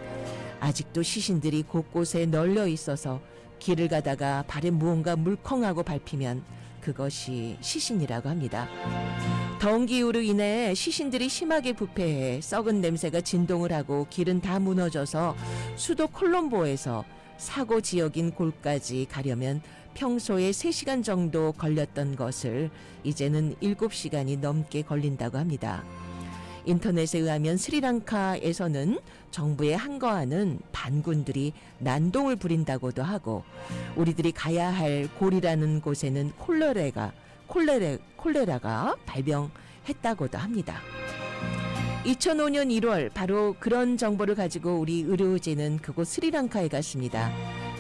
Speaker 1: 아직도 시신들이 곳곳에 널려 있어서 길을 가다가 발에 무언가 물컹하고 밟히면 그것이 시신이라고 합니다. 더운 기후로 인해 시신들이 심하게 부패해 썩은 냄새가 진동을 하고 길은 다 무너져서 수도 콜롬보에서 사고 지역인 골까지 가려면 평소에 3시간 정도 걸렸던 것을 이제는 7시간이 넘게 걸린다고 합니다. 인터넷에 의하면 스리랑카에서는 정부의 항거하는 반군들이 난동을 부린다고도 하고, 우리들이 가야 할 골이라는 곳에는 콜레라가 발병했다고도 합니다. 2005년 1월 바로 그런 정보를 가지고 우리 의료진은 그곳 스리랑카에 갔습니다.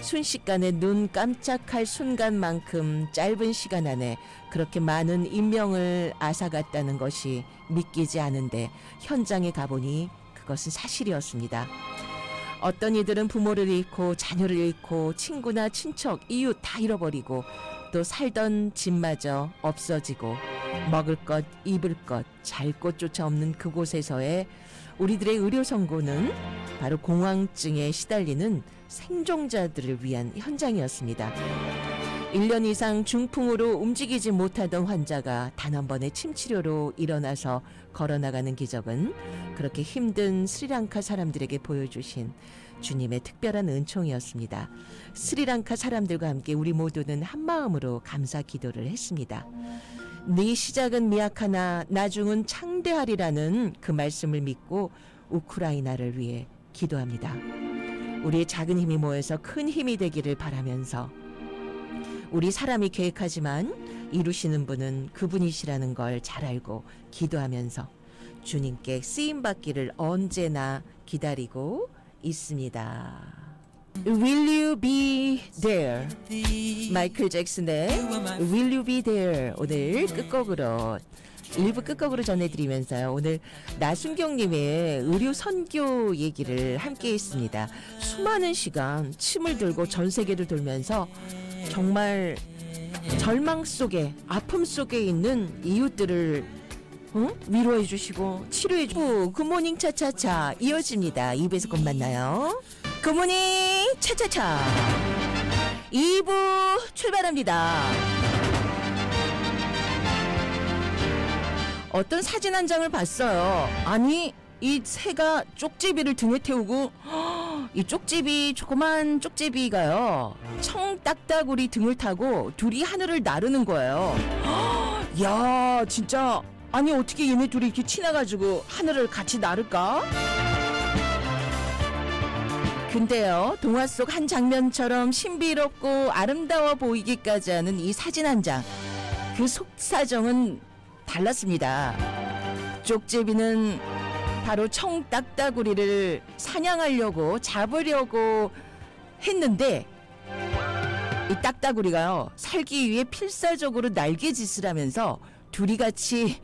Speaker 1: 순식간에 눈 깜짝할 순간만큼 짧은 시간 안에 그렇게 많은 인명을 앗아갔다는 것이 믿기지 않은데 현장에 가보니 그것은 사실이었습니다. 어떤 이들은 부모를 잃고 자녀를 잃고 친구나 친척, 이웃 다 잃어버리고 또 살던 집마저 없어지고 먹을 것, 입을 것, 잘 곳조차 없는 그곳에서의 우리들의 의료 선고는 바로 공황증에 시달리는 생존자들을 위한 현장이었습니다. 1년 이상 중풍으로 움직이지 못하던 환자가 단 한 번의 침치료로 일어나서 걸어나가는 기적은 그렇게 힘든 스리랑카 사람들에게 보여주신 주님의 특별한 은총이었습니다. 스리랑카 사람들과 함께 우리 모두는 한마음으로 감사 기도를 했습니다. 네 시작은 미약하나 나중은 창대하리라는 그 말씀을 믿고 우크라이나를 위해 기도합니다. 우리의 작은 힘이 모여서 큰 힘이 되기를 바라면서 우리 사람이 계획하지만 이루시는 분은 그분이시라는 걸 잘 알고 기도하면서 주님께 쓰임받기를 언제나 기다리고 있습니다. Will you be there? 마이클 잭슨의 Will you be there? 오늘 끝곡으로 1부 끝곡으로 전해드리면서요. 오늘 나순경님의 의료 선교 얘기를 함께 했습니다. 수많은 시간 침을 들고 전 세계를 돌면서 정말 절망 속에 아픔 속에 있는 이웃들을 위로해 주시고 치료해 주고 굿모닝 차차차 이어집니다. 2부에서 곧 만나요. 굿모닝 차차차 2부 출발합니다. 어떤 사진 한 장을 봤어요. 아니 이 새가 쪽제비를 등에 태우고 이 쪽제비 조그만 쪽제비가요 청딱따구리 등을 타고 둘이 하늘을 나르는 거예요. 야 진짜 아니 어떻게 얘네 둘이 이렇게 친해가지고 하늘을 같이 나를까? 근데요 동화 속 한 장면처럼 신비롭고 아름다워 보이기까지 하는 이 사진 한 장 그 속사정은 달랐습니다. 쪽제비는 바로 청딱따구리를 사냥하려고 잡으려고 했는데 이 딱따구리가요 살기 위해 필사적으로 날개짓을 하면서 둘이 같이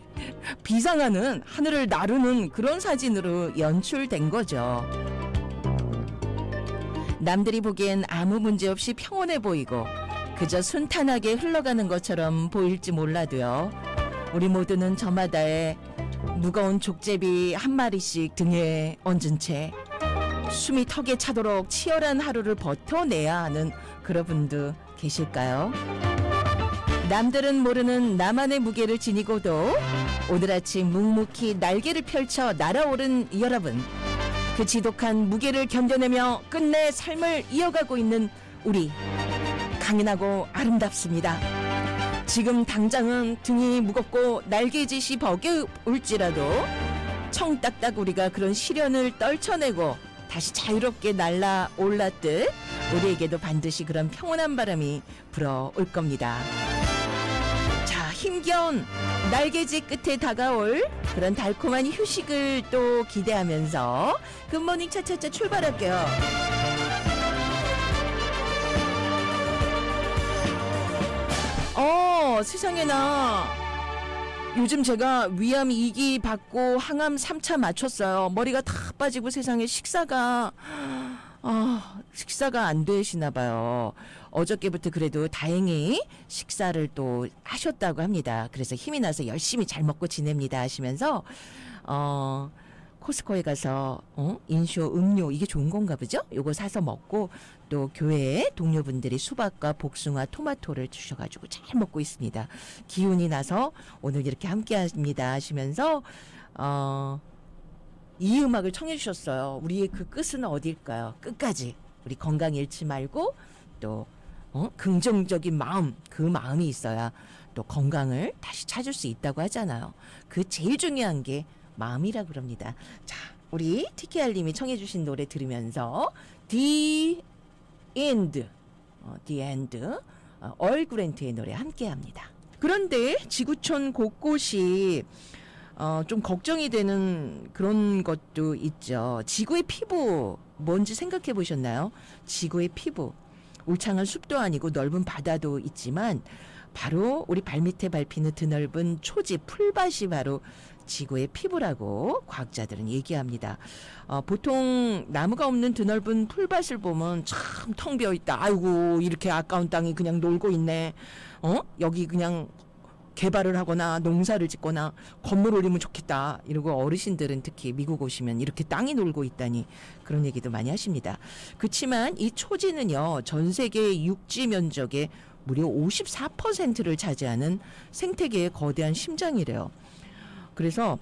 Speaker 1: 비상하는 하늘을 나르는 그런 사진으로 연출된 거죠. 남들이 보기엔 아무 문제 없이 평온해 보이고 그저 순탄하게 흘러가는 것처럼 보일지 몰라도요 우리 모두는 저마다의 무거운 족제비 한 마리씩 등에 얹은 채 숨이 턱에 차도록 치열한 하루를 버텨내야 하는 그런 분도 계실까요? 남들은 모르는 나만의 무게를 지니고도 오늘 아침 묵묵히 날개를 펼쳐 날아오른 여러분 그 지독한 무게를 견뎌내며 끝내 삶을 이어가고 있는 우리 강인하고 아름답습니다. 지금 당장은 등이 무겁고 날개짓이 버거울지라도 청딱딱우리가 그런 시련을 떨쳐내고 다시 자유롭게 날아올랐듯 우리에게도 반드시 그런 평온한 바람이 불어올 겁니다. 자, 힘겨운 날개짓 끝에 다가올 그런 달콤한 휴식을 또 기대하면서 굿모닝 차차차 출발할게요. 세상에나 요즘 제가 위암 2기 받고 항암 3차 맞췄어요. 머리가 다 빠지고 세상에 식사가 안 되시나 봐요. 어저께부터 그래도 다행히 식사를 또 하셨다고 합니다. 그래서 힘이 나서 열심히 잘 먹고 지냅니다 하시면서 코스코에 가서 인쇼 음료 이게 좋은 건가 보죠? 요거 사서 먹고 또 교회에 동료분들이 수박과 복숭아, 토마토를 주셔가지고 잘 먹고 있습니다. 기운이 나서 오늘 이렇게 함께합니다 하시면서 이 음악을 청해 주셨어요. 우리의 그 끝은 어딜까요? 끝까지 우리 건강 잃지 말고 또 긍정적인 마음 그 마음이 있어야 또 건강을 다시 찾을 수 있다고 하잖아요. 그 제일 중요한 게 마음이라 그럽니다. 자, 우리 티키알님이 청해주신 노래 들으면서 The End, 얼그랜트의 노래 함께합니다. 그런데 지구촌 곳곳이 좀 걱정이 되는 그런 것도 있죠. 지구의 피부 뭔지 생각해 보셨나요? 지구의 피부. 울창한 숲도 아니고 넓은 바다도 있지만 바로 우리 발밑에 밟히는 드넓은 초지 풀밭이 바로 지구의 피부라고 과학자들은 얘기합니다. 보통 나무가 없는 드넓은 풀밭을 보면 참 텅 비어 있다. 아이고 이렇게 아까운 땅이 그냥 놀고 있네. 여기 그냥 개발을 하거나 농사를 짓거나 건물 올리면 좋겠다. 이러고 어르신들은 특히 미국 오시면 이렇게 땅이 놀고 있다니 그런 얘기도 많이 하십니다. 그렇지만 이 초지는요. 전 세계 육지 면적의 무려 54%를 차지하는 생태계의 거대한 심장이래요. 그래서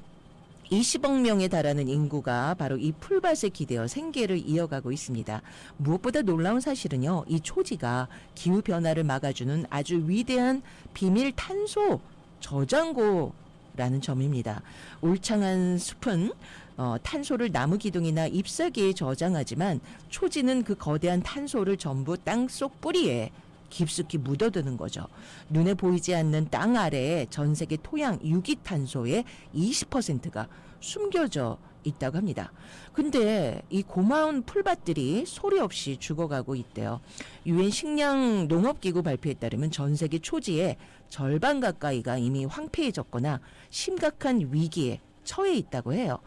Speaker 1: 20억 명에 달하는 인구가 바로 이 풀밭에 기대어 생계를 이어가고 있습니다. 무엇보다 놀라운 사실은요. 이 초지가 기후변화를 막아주는 아주 위대한 비밀 탄소 저장고라는 점입니다. 울창한 숲은 탄소를 나무 기둥이나 잎사귀에 저장하지만 초지는 그 거대한 탄소를 전부 땅속 뿌리에 깊숙이 묻어두는 거죠. 눈에 보이지 않는 땅 아래에 전 세계 토양 유기탄소의 20%가 숨겨져 있다고 합니다. 근데 이 고마운 풀밭들이 소리 없이 죽어가고 있대요. 유엔 식량 농업기구 발표에 따르면 전 세계 초지의 절반 가까이가 이미 황폐해졌거나 심각한 위기에 처해 있다고 해요.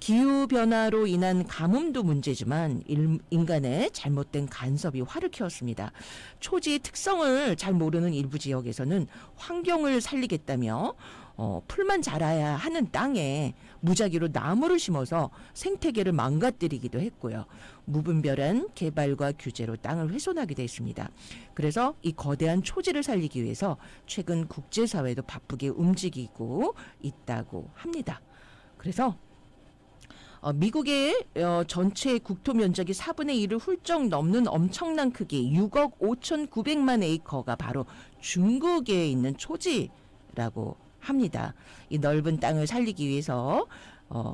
Speaker 1: 기후변화로 인한 가뭄도 문제지만 인간의 잘못된 간섭이 화를 키웠습니다. 초지의 특성을 잘 모르는 일부 지역에서는 환경을 살리겠다며 풀만 자라야 하는 땅에 무작위로 나무를 심어서 생태계를 망가뜨리기도 했고요. 무분별한 개발과 규제로 땅을 훼손하기도 했습니다. 그래서 이 거대한 초지를 살리기 위해서 최근 국제사회도 바쁘게 움직이고 있다고 합니다. 그래서 미국의 전체 국토 면적이 4분의 1을 훌쩍 넘는 엄청난 크기 6억 5,900만 에이커가 바로 중국에 있는 초지라고 합니다. 이 넓은 땅을 살리기 위해서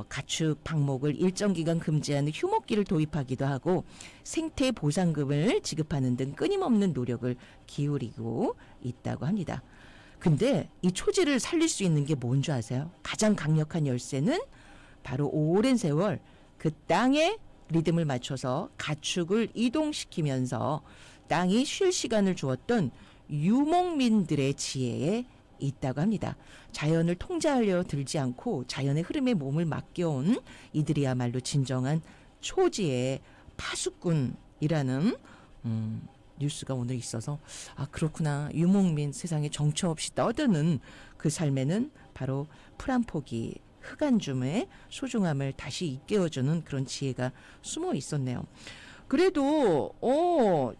Speaker 1: 가축 방목을 일정 기간 금지하는 휴목기를 도입하기도 하고 생태 보상금을 지급하는 등 끊임없는 노력을 기울이고 있다고 합니다. 근데 이 초지를 살릴 수 있는 게 뭔지 아세요? 가장 강력한 열쇠는 바로 오랜 세월 그 땅에 리듬을 맞춰서 가축을 이동시키면서 땅이 쉴 시간을 주었던 유목민들의 지혜에 있다고 합니다. 자연을 통제하려 들지 않고 자연의 흐름에 몸을 맡겨온 이들이야말로 진정한 초지의 파수꾼이라는 뉴스가 오늘 있어서 그렇구나. 유목민 세상에 정처 없이 떠드는 그 삶에는 바로 풀 한 포기 흙 한 줌의 소중함을 다시 일깨워주는 그런 지혜가 숨어 있었네요. 그래도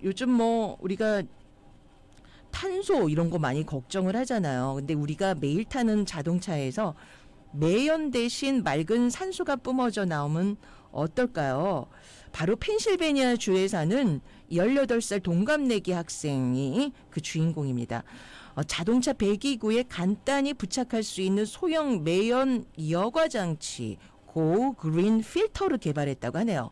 Speaker 1: 요즘 뭐 우리가 탄소 이런 거 많이 걱정을 하잖아요. 근데 우리가 매일 타는 자동차에서 매연 대신 맑은 산소가 뿜어져 나오면 어떨까요? 바로 펜실베니아 주에 사는 18살 동갑내기 학생이 그 주인공입니다. 자동차 배기구에 간단히 부착할 수 있는 소형 매연 여과 장치 고 그린 필터를 개발했다고 하네요.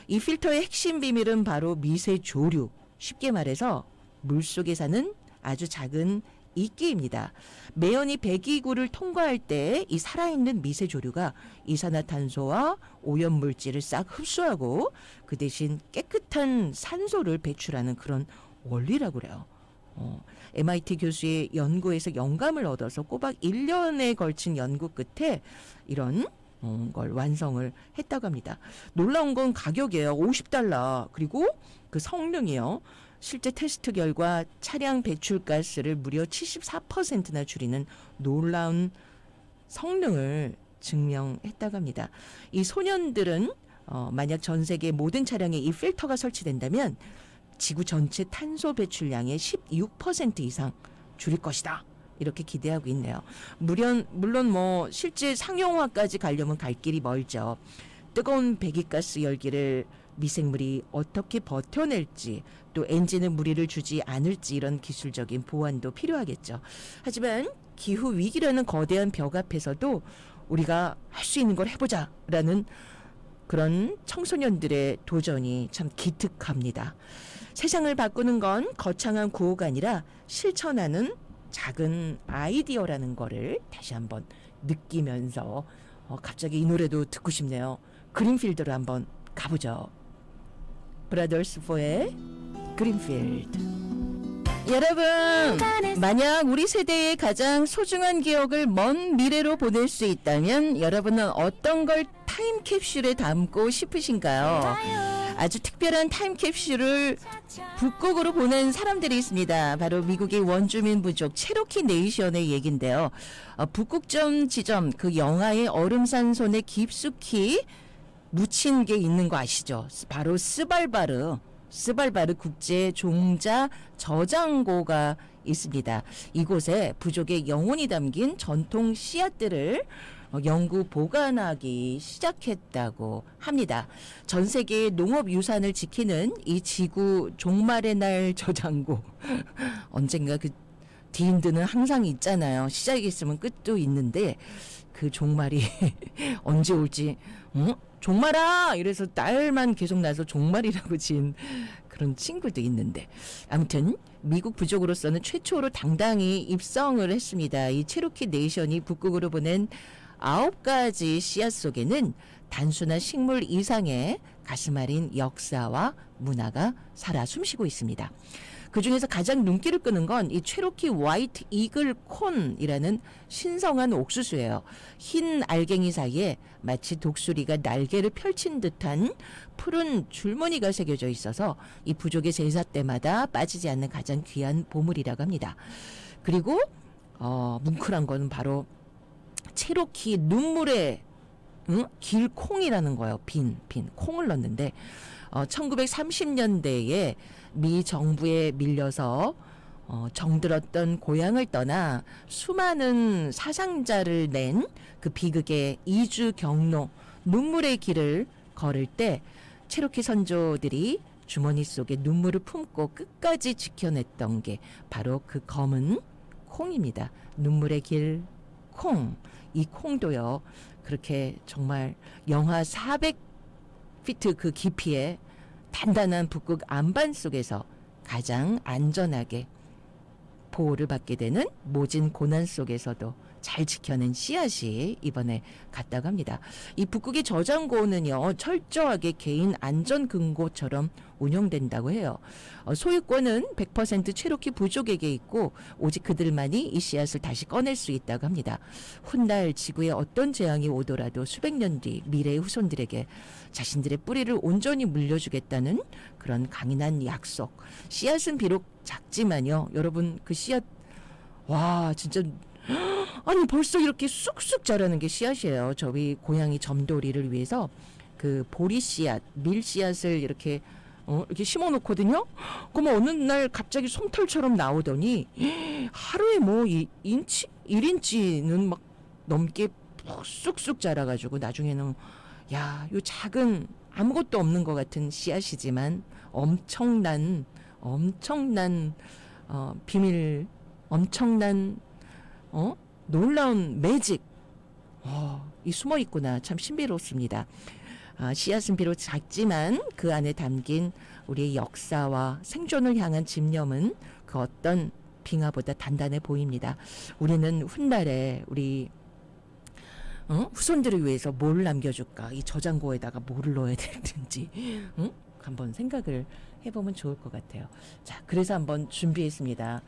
Speaker 1: 이 필터의 핵심 비밀은 바로 미세 조류, 쉽게 말해서 물속에 사는 아주 작은 이끼입니다. 매연이 배기구를 통과할 때 이 살아있는 미세 조류가 이산화탄소와 오염물질을 싹 흡수하고 그 대신 깨끗한 산소를 배출하는 그런 원리라고 그래요. MIT 교수의 연구에서 영감을 얻어서 꼬박 1년에 걸친 연구 끝에 이런 걸 완성을 했다고 합니다. 놀라운 건 가격이에요. $50. 그리고 그 성능이요. 실제 테스트 결과 차량 배출가스를 무려 74%나 줄이는 놀라운 성능을 증명했다고 합니다. 이 소년들은 만약 전 세계 모든 차량에 이 필터가 설치된다면 지구 전체 탄소 배출량의 16% 이상 줄일 것이다. 이렇게 기대하고 있네요. 물론 뭐 실제 상용화까지 가려면 갈 길이 멀죠. 뜨거운 배기가스 열기를 미생물이 어떻게 버텨낼지 또 엔진에 무리를 주지 않을지 이런 기술적인 보완도 필요하겠죠. 하지만 기후 위기라는 거대한 벽 앞에서도 우리가 할 수 있는 걸 해보자라는 그런 청소년들의 도전이 참 기특합니다. 세상을 바꾸는 건 거창한 구호가 아니라 실천하는 작은 아이디어라는 거를 다시 한번 느끼면서 갑자기 이 노래도 듣고 싶네요. 그린필드로 한번 가보죠. 브라더스 4의 그린필드. 여러분, 만약 우리 세대의 가장 소중한 기억을 먼 미래로 보낼 수 있다면 여러분은 어떤 걸 타임캡슐에 담고 싶으신가요? 아주 특별한 타임캡슐을 북극으로 보낸 사람들이 있습니다. 바로 미국의 원주민 부족 체로키 네이션의 얘긴데요. 북극점 지점, 그 영하의 얼음산손에 깊숙이 묻힌 게 있는 거 아시죠? 바로 스발바르 국제 종자 저장고가 있습니다. 이곳에 부족의 영혼이 담긴 전통 씨앗들을 연구 보관하기 시작했다고 합니다. 전 세계의 농업 유산을 지키는 이 지구 종말의 날 저장고. 언젠가 그 디인드는 항상 있잖아요. 시작이 있으면 끝도 있는데 그 종말이 언제 올지 종말아! 이래서 딸만 계속 나서 종말이라고 지은 그런 친구도 있는데, 아무튼 미국 부족으로서는 최초로 당당히 입성을 했습니다. 이 체로키 네이션이 북극으로 보낸 9가지 씨앗 속에는 단순한 식물 이상의 가슴 아린 역사와 문화가 살아 숨쉬고 있습니다. 그 중에서 가장 눈길을 끄는 건 이 체로키 화이트 이글 콘이라는 신성한 옥수수예요. 흰 알갱이 사이에 마치 독수리가 날개를 펼친 듯한 푸른 줄무늬가 새겨져 있어서 이 부족의 제사 때마다 빠지지 않는 가장 귀한 보물이라고 합니다. 그리고 뭉클한 거는 바로 체로키 눈물의 길콩이라는 거예요. 빈 콩을 넣는데 1930년대에 미 정부에 밀려서 정들었던 고향을 떠나 수많은 사상자를 낸 그 비극의 이주 경로 눈물의 길을 걸을 때 체로키 선조들이 주머니 속에 눈물을 품고 끝까지 지켜냈던 게 바로 그 검은 콩입니다. 눈물의 길 콩. 이 콩도요. 그렇게 정말 영하 400피트 그 깊이에 단단한 북극 안반 속에서 가장 안전하게 보호를 받게 되는 모진 고난 속에서도 잘 지켜낸 씨앗이 이번에 갔다고 합니다. 이 북극의 저장고는요, 철저하게 개인 안전 금고처럼 운영된다고 해요. 소유권은 100% 체로키 부족에게 있고 오직 그들만이 이 씨앗을 다시 꺼낼 수 있다고 합니다. 훗날 지구에 어떤 재앙이 오더라도 수백 년 뒤 미래의 후손들에게 자신들의 뿌리를 온전히 물려주겠다는 그런 강인한 약속. 씨앗은 비록 작지만요, 여러분 그 씨앗, 와 진짜 아니 벌써 이렇게 쑥쑥 자라는 게 씨앗이에요. 저희 고양이 점돌이를 위해서 그 보리 씨앗, 밀 씨앗을 이렇게 심어 놓거든요. 그러면 어느 날 갑자기 솜털처럼 나오더니 하루에 뭐 1인치는 막 넘게 쑥쑥 자라가지고 나중에는 야, 요 작은 아무것도 없는 것 같은 씨앗이지만 엄청난 비밀, 엄청난 놀라운 매직 이 숨어 있구나. 참 신비롭습니다. 씨앗은 비록 작지만 그 안에 담긴 우리의 역사와 생존을 향한 집념은 그 어떤 빙하보다 단단해 보입니다. 우리는 훗날에 우리 후손들을 위해서 뭘 남겨줄까? 이 저장고에다가 뭐를 넣어야 되는지 한번 생각을 해보면 좋을 것 같아요. 자, 그래서 한번 준비했습니다.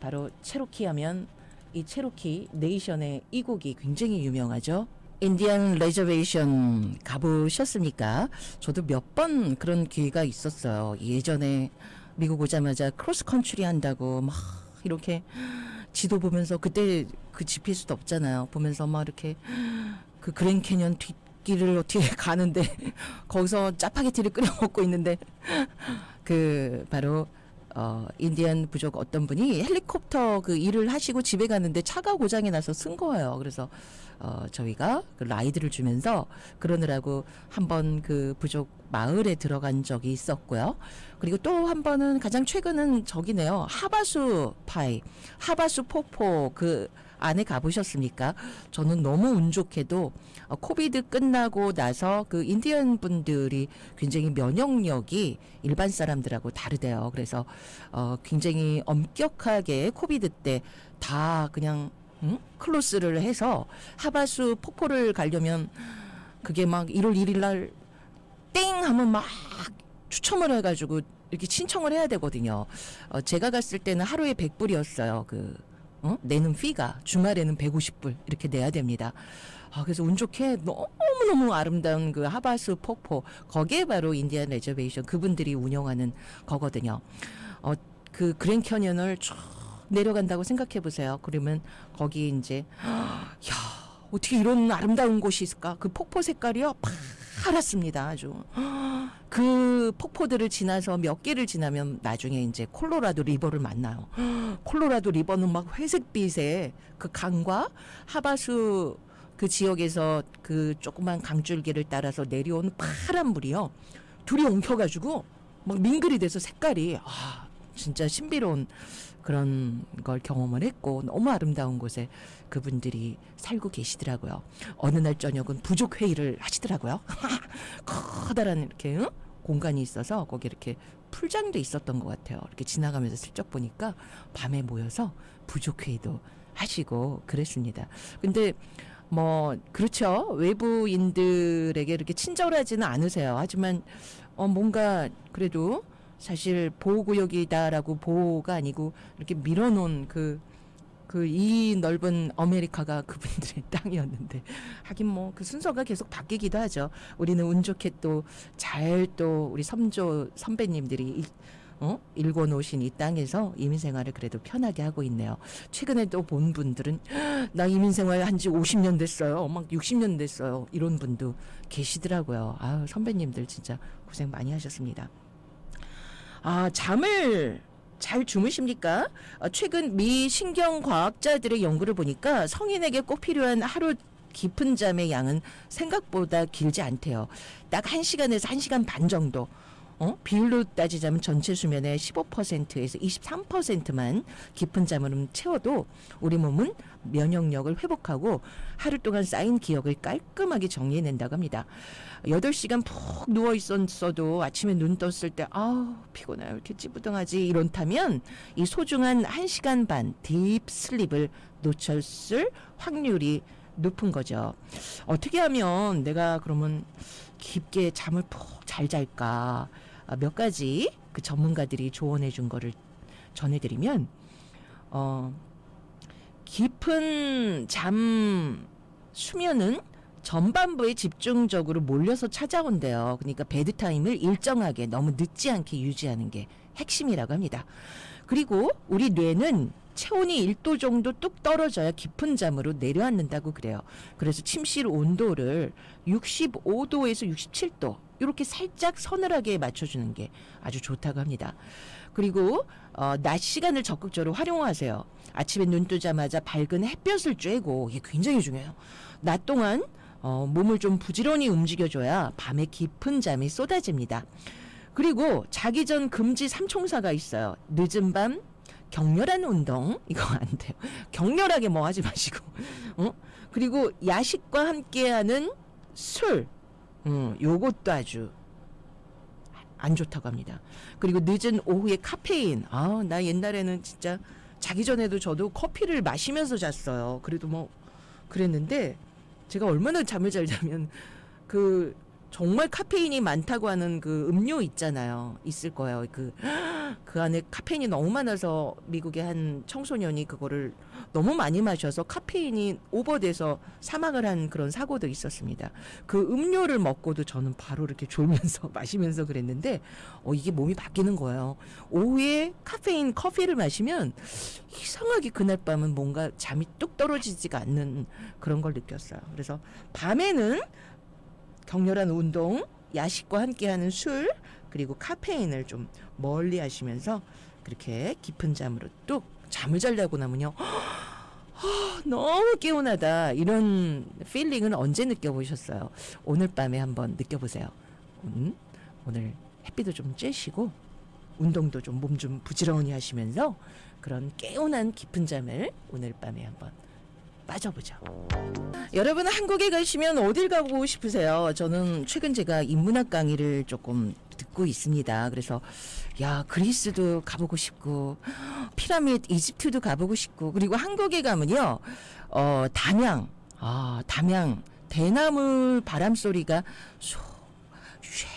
Speaker 1: 바로 체로키 하면 이 체로키 네이션의 이 곡이 굉장히 유명하죠. 인디안 레저베이션 가보셨습니까? 저도 몇 번 그런 기회가 있었어요. 예전에 미국 오자마자 크로스 컨트리 한다고 막 이렇게 지도 보면서, 그때 그 GPS도 없잖아요. 보면서 막 이렇게 그 그랜 캐년 뒷길을 어떻게 가는데 거기서 짜파게티를 끓여 먹고 있는데 그 바로 인디안 부족 어떤 분이 헬리콥터 그 일을 하시고 집에 가는데 차가 고장이 나서 쓴 거예요. 그래서 저희가 그 라이드를 주면서 그러느라고 한번 그 부족 마을에 들어간 적이 있었고요. 그리고 또 한 번은 가장 최근은 저기네요. 하바수 폭포 그 안에 가보셨습니까? 저는 너무 운 좋게도 코비드 끝나고 나서 그 인디언 분들이 굉장히 면역력이 일반 사람들하고 다르대요. 그래서 굉장히 엄격하게 코비드 때 다 그냥 클로스를 해서 하바수 폭포를 가려면 그게 막 1월 1일 날 땡 하면 막 추첨을 해가지고 이렇게 신청을 해야 되거든요. 제가 갔을 때는 하루에 100불이었어요. 내는 피가 주말에는 150불 이렇게 내야 됩니다. 그래서 운 좋게 너무너무 아름다운 그 하바스 폭포, 거기에 바로 인디안 레저베이션 그분들이 운영하는 거거든요. 그 그랜 캐년을 쭉 내려간다고 생각해 보세요. 그러면 거기 이제 야, 어떻게 이런 아름다운 곳이 있을까? 그 폭포 색깔이요 파랗습니다. 아주 그 폭포들을 지나서 몇 개를 지나면 나중에 이제 콜로라도 리버를 만나요. 콜로라도 리버는 막 회색빛의 그 강과 하바수 그 지역에서 그 조그만 강줄기를 따라서 내려오는 파란 물이요. 둘이 엉켜가지고 막 밍글이 돼서 색깔이 진짜 신비로운 그런 걸 경험을 했고 너무 아름다운 곳에 그분들이 살고 계시더라고요. 어느 날 저녁은 부족 회의를 하시더라고요. 커다란 이렇게 공간이 있어서 거기 이렇게 풀장도 있었던 것 같아요. 이렇게 지나가면서 슬쩍 보니까 밤에 모여서 부족 회의도 하시고 그랬습니다. 근데 뭐 그렇죠. 외부인들에게 이렇게 친절하지는 않으세요. 하지만 뭔가 그래도 사실 보호구역이다라고 보호가 아니고 이렇게 밀어놓은 이 넓은 아메리카가 그분들의 땅이었는데 하긴 뭐 그 순서가 계속 바뀌기도 하죠. 우리는 운 좋게 또 우리 섬조 선배님들이 일궈놓으신 이 땅에서 이민생활을 그래도 편하게 하고 있네요. 최근에 또 본 분들은 나 이민생활 한 지 50년 됐어요. 막 60년 됐어요. 이런 분도 계시더라고요. 선배님들 진짜 고생 많이 하셨습니다. 잠을 잘 주무십니까? 최근 미 신경과학자들의 연구를 보니까 성인에게 꼭 필요한 하루 깊은 잠의 양은 생각보다 길지 않대요. 딱 1시간에서 1시간 반 정도. 비율로 따지자면 전체 수면의 15%에서 23%만 깊은 잠을 채워도 우리 몸은 면역력을 회복하고 하루 동안 쌓인 기억을 깔끔하게 정리해낸다고 합니다. 8시간 푹 누워 있었어도 아침에 눈 떴을 때 피곤해요. 이렇게 찌부둥하지 이렇다면 이 소중한 1시간 반 딥 슬립을 놓쳤을 확률이 높은 거죠. 어떻게 하면 내가 그러면 깊게 잠을 푹 잘 잘까? 몇 가지 그 전문가들이 조언해 준 거를 전해드리면 깊은 잠 수면은 전반부에 집중적으로 몰려서 찾아온대요. 그러니까 베드타임을 일정하게 너무 늦지 않게 유지하는 게 핵심이라고 합니다. 그리고 우리 뇌는 체온이 1도 정도 뚝 떨어져야 깊은 잠으로 내려앉는다고 그래요. 그래서 침실 온도를 65도에서 67도 이렇게 살짝 서늘하게 맞춰주는 게 아주 좋다고 합니다. 그리고 낮 시간을 적극적으로 활용하세요. 아침에 눈 뜨자마자 밝은 햇볕을 쬐고 이게 굉장히 중요해요. 낮 동안 몸을 좀 부지런히 움직여줘야 밤에 깊은 잠이 쏟아집니다. 그리고 자기 전 금지 3총사가 있어요. 늦은 밤 격렬한 운동 이거 안 돼요. 격렬하게 뭐 하지 마시고 그리고 야식과 함께하는 술 요것도 아주 안 좋다고 합니다. 그리고 늦은 오후에 카페인 나 옛날에는 진짜 자기 전에도 저도 커피를 마시면서 잤어요. 그래도 뭐 그랬는데 제가 얼마나 잠을 잘 자면 그 정말 카페인이 많다고 하는 그 음료 있잖아요. 있을 거예요. 그 안에 카페인이 너무 많아서 미국의 한 청소년이 그거를 너무 많이 마셔서 카페인이 오버돼서 사망을 한 그런 사고도 있었습니다. 그 음료를 먹고도 저는 바로 이렇게 졸면서 마시면서 그랬는데 이게 몸이 바뀌는 거예요. 오후에 카페인 커피를 마시면 이상하게 그날 밤은 뭔가 잠이 뚝 떨어지지가 않는 그런 걸 느꼈어요. 그래서 밤에는 격렬한 운동, 야식과 함께하는 술, 그리고 카페인을 좀 멀리 하시면서 그렇게 깊은 잠으로 뚝 잠을 자려고 나면요. 너무 개운하다. 이런 필링은 언제 느껴보셨어요? 오늘 밤에 한번 느껴보세요. 오늘 햇빛도 좀 쬐시고 운동도 좀 몸 좀 부지런히 하시면서 그런 개운한 깊은 잠을 오늘 밤에 한번 빠져보죠. 여러분 한국에 가시면 어딜 가고 싶으세요? 저는 최근 제가 인문학 강의를 조금 듣고 있습니다. 그래서 그리스도 가보고 싶고 피라미드 이집트도 가보고 싶고 그리고 한국에 가면요 담양 대나무 바람 소리가 소쉐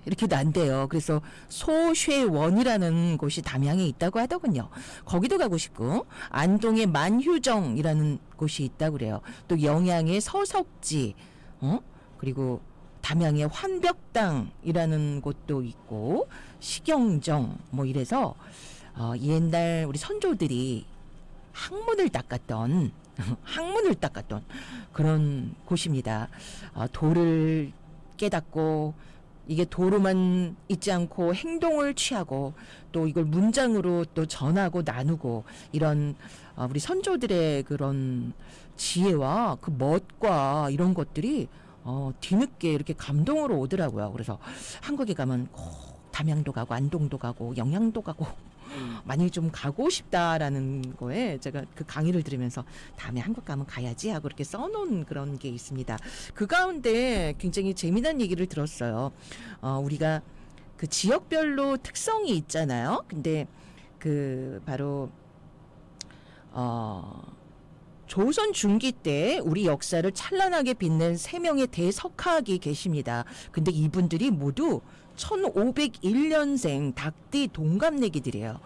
Speaker 1: 이렇게 난대요. 그래서 소쉐원이라는 곳이 담양에 있다고 하더군요. 거기도 가고 싶고, 안동의 만휴정이라는 곳이 있다고 그래요. 또 영양의 서석지, 그리고 담양의 환벽당이라는 곳도 있고, 식영정 뭐 이래서 옛날 우리 선조들이 항문을 닦았던 항문을 닦았던 그런 곳입니다. 도를 깨닫고 이게 도로만 있지 않고 행동을 취하고 또 이걸 문장으로 또 전하고 나누고 이런 우리 선조들의 그런 지혜와 그 멋과 이런 것들이 뒤늦게 이렇게 감동으로 오더라고요. 그래서 한국에 가면 꼭 담양도 가고 안동도 가고 영양도 가고 많이 좀 가고 싶다라는 거에 제가 그 강의를 들으면서 다음에 한국 가면 가야지 하고 이렇게 써놓은 그런 게 있습니다. 그 가운데 굉장히 재미난 얘기를 들었어요. 우리가 그 지역별로 특성이 있잖아요. 근데 그 바로 조선 중기 때 우리 역사를 찬란하게 빛낸 3명의 대석학이 계십니다. 근데 이분들이 모두 1501년생 닭띠 동갑내기들이에요.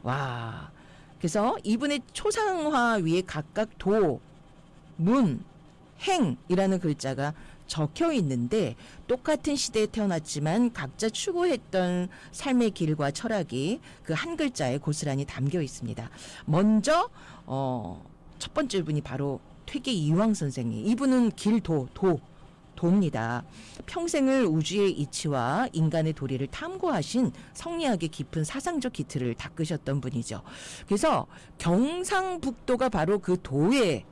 Speaker 1: 와. 그래서 이분의 초상화 위에 각각 도, 문, 행이라는 글자가 적혀 있는데 똑같은 시대에 태어났지만 각자 추구했던 삶의 길과 철학이 그 한 글자에 고스란히 담겨 있습니다. 먼저 첫 번째 분이 바로 퇴계 이황 선생님. 이분은 도입니다. 평생을 우주의 이치와 인간의 도리를 탐구하신 성리학의 깊은 사상적 기틀을 닦으셨던 분이죠. 그래서 경상북도가 바로 그 도의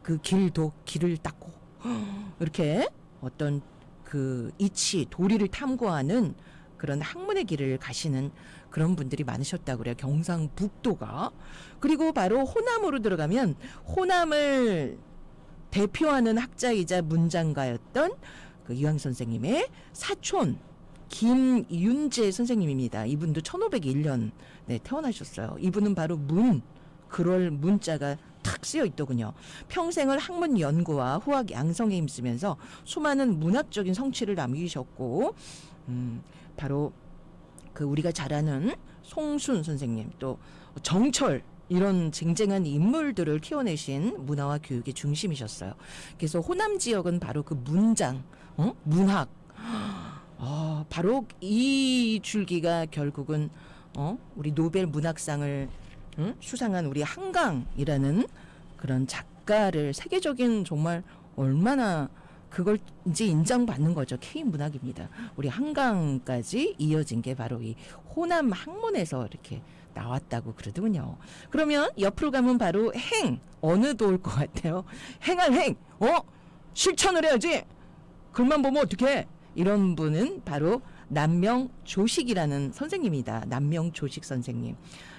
Speaker 1: 그 길을 닦고 이렇게 어떤 그 이치, 도리를 탐구하는 그런 학문의 길을 가시는 그런 분들이 많으셨다고 그래요. 경상북도가. 그리고 바로 호남으로 들어가면 호남을 대표하는 학자이자 문장가였던 그 이황 선생님의 사촌 김윤재 선생님입니다. 이분도 1501년 태어나셨어요. 이분은 바로 그럴 문자가 탁 쓰여 있더군요. 평생을 학문 연구와 후학 양성에 힘쓰면서 수많은 문학적인 성취를 남기셨고 바로 그 우리가 잘 아는 송순 선생님 또 정철 이런 쟁쟁한 인물들을 키워내신 문화와 교육의 중심이셨어요. 그래서 호남 지역은 바로 그 문장, 문학, 바로 이 줄기가 결국은 우리 노벨 문학상을 수상한 우리 한강이라는 그런 작가를 세계적인 정말 얼마나 그걸 이제 인정받는 거죠. K 문학입니다. 우리 한강까지 이어진 게 바로 이 호남 학문에서 이렇게 나왔다고 그러더군요. 그러면 옆으로 가면 바로 행 어느 도일 것 같아요. 행할 행, 실천을 해야지. 글만 보면 어떡해? 이런 분은 바로 남명조식이라는 선생님이다. 남명조식 선생님.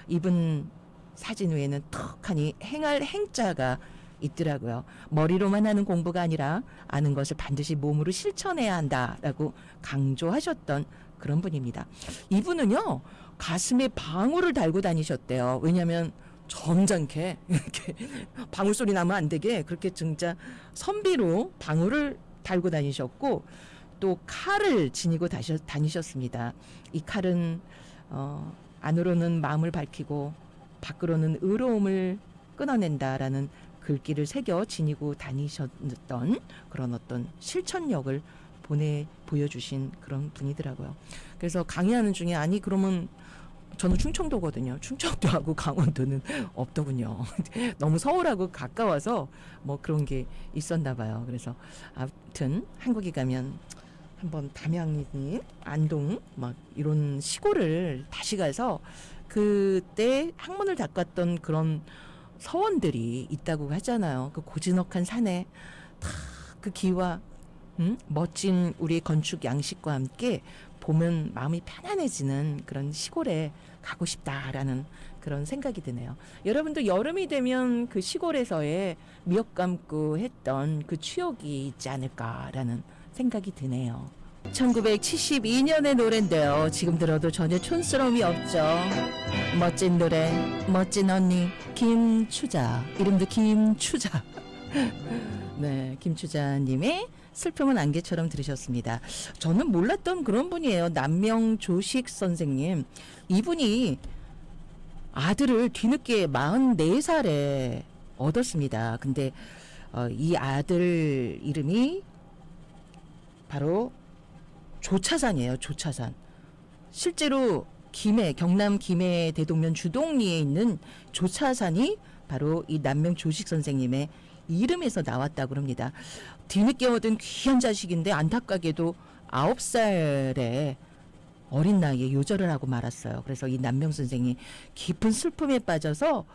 Speaker 1: 이분 사진 외에는 턱하니 행할 행자가 있더라고요. 머리로만 하는 공부가 아니라 아는 것을 반드시 몸으로 실천해야 한다라고 강조하셨던 그런 분입니다. 이분은요 가슴에 방울을 달고 다니셨대요. 왜냐하면 점잖게 이렇게 방울 소리 나면 안 되게 그렇게 진짜 선비로 방울을 달고 다니셨고 또 칼을 지니고 다니셨습니다. 이 칼은 안으로는 마음을 밝히고 밖으로는 의로움을 끊어낸다라는 글귀를 새겨 지니고 다니셨던 그런 어떤 실천력을 보여주신 그런 분이더라고요. 그래서 강의하는 중에 아니 그러면 저는 충청도거든요. 충청도하고 강원도는 없더군요. 너무 서울하고 가까워서 뭐 그런 게 있었나 봐요. 그래서 아무튼 한국에 가면 한번 담양이니 안동 막 이런 시골을 다시 가서 그때 학문을 닦았던 그런 서원들이 있다고 하잖아요. 그 고즈넉한 산에 다 그 기와 멋진 우리의 건축 양식과 함께 보면 마음이 편안해지는 그런 시골에 가고 싶다라는 그런 생각이 드네요. 여러분도 여름이 되면 그 시골에서의 미역 감고 했던 그 추억이 있지 않을까라는 생각이 드네요. 1972년의 노래인데요. 지금 들어도 전혀 촌스러움이 없죠. 멋진 노래, 멋진 언니 김추자. 이름도 김추자. 네, 김추자님의 슬픔은 안개처럼 들으셨습니다. 저는 몰랐던 그런 분이에요. 남명조식 선생님. 이분이 아들을 뒤늦게 44살에 얻었습니다. 근데 이 아들 이름이 바로 조차산이에요. 조차산. 실제로 경남 김해 대동면 주동리에 있는 조차산이 바로 이 남명조식 선생님의 이름에서 나왔다고 합니다. 뒤늦게 얻은 귀한 자식인데 안타깝게도 9살에 어린 나이에 요절을 하고 말았어요. 그래서 이 남명 선생이 깊은 슬픔에 빠져서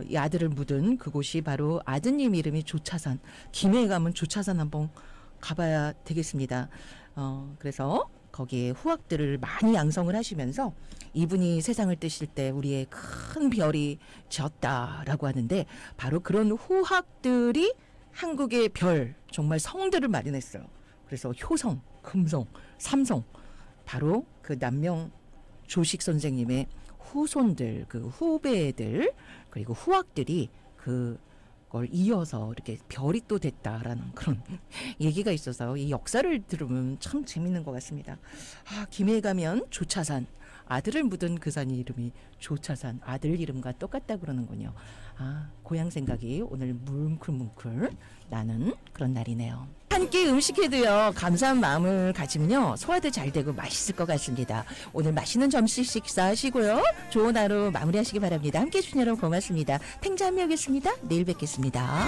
Speaker 1: 이 아들을 묻은 그곳이 바로 아드님 이름이 조차산. 김해에 가면 조차산 한번 가봐야 되겠습니다. 그래서 거기에 후학들을 많이 양성을 하시면서 이분이 세상을 뜨실 때 우리의 큰 별이 졌다라고 하는데 바로 그런 후학들이 한국의 별, 정말 성들을 마련했어요. 그래서 효성, 금성, 삼성, 바로 그 남명 조식 선생님의 후손들, 그 후배들, 그리고 후학들이 그걸 이어서 이렇게 별이 또 됐다라는 그런 얘기가 있어서 이 역사를 들으면 참 재밌는 것 같습니다. 김해에 가면 조차산, 아들을 묻은 그 산 이름이 조차산, 아들 이름과 똑같다 그러는군요. 고향 생각이 오늘 뭉클뭉클 나는 그런 날이네요. 한 끼 음식해도요, 감사한 마음을 가지면요, 소화도 잘 되고 맛있을 것 같습니다. 오늘 맛있는 점심 식사하시고요, 좋은 하루 마무리하시기 바랍니다. 함께해 주신 여러분 고맙습니다. 탱자 한미였습니다. 내일 뵙겠습니다.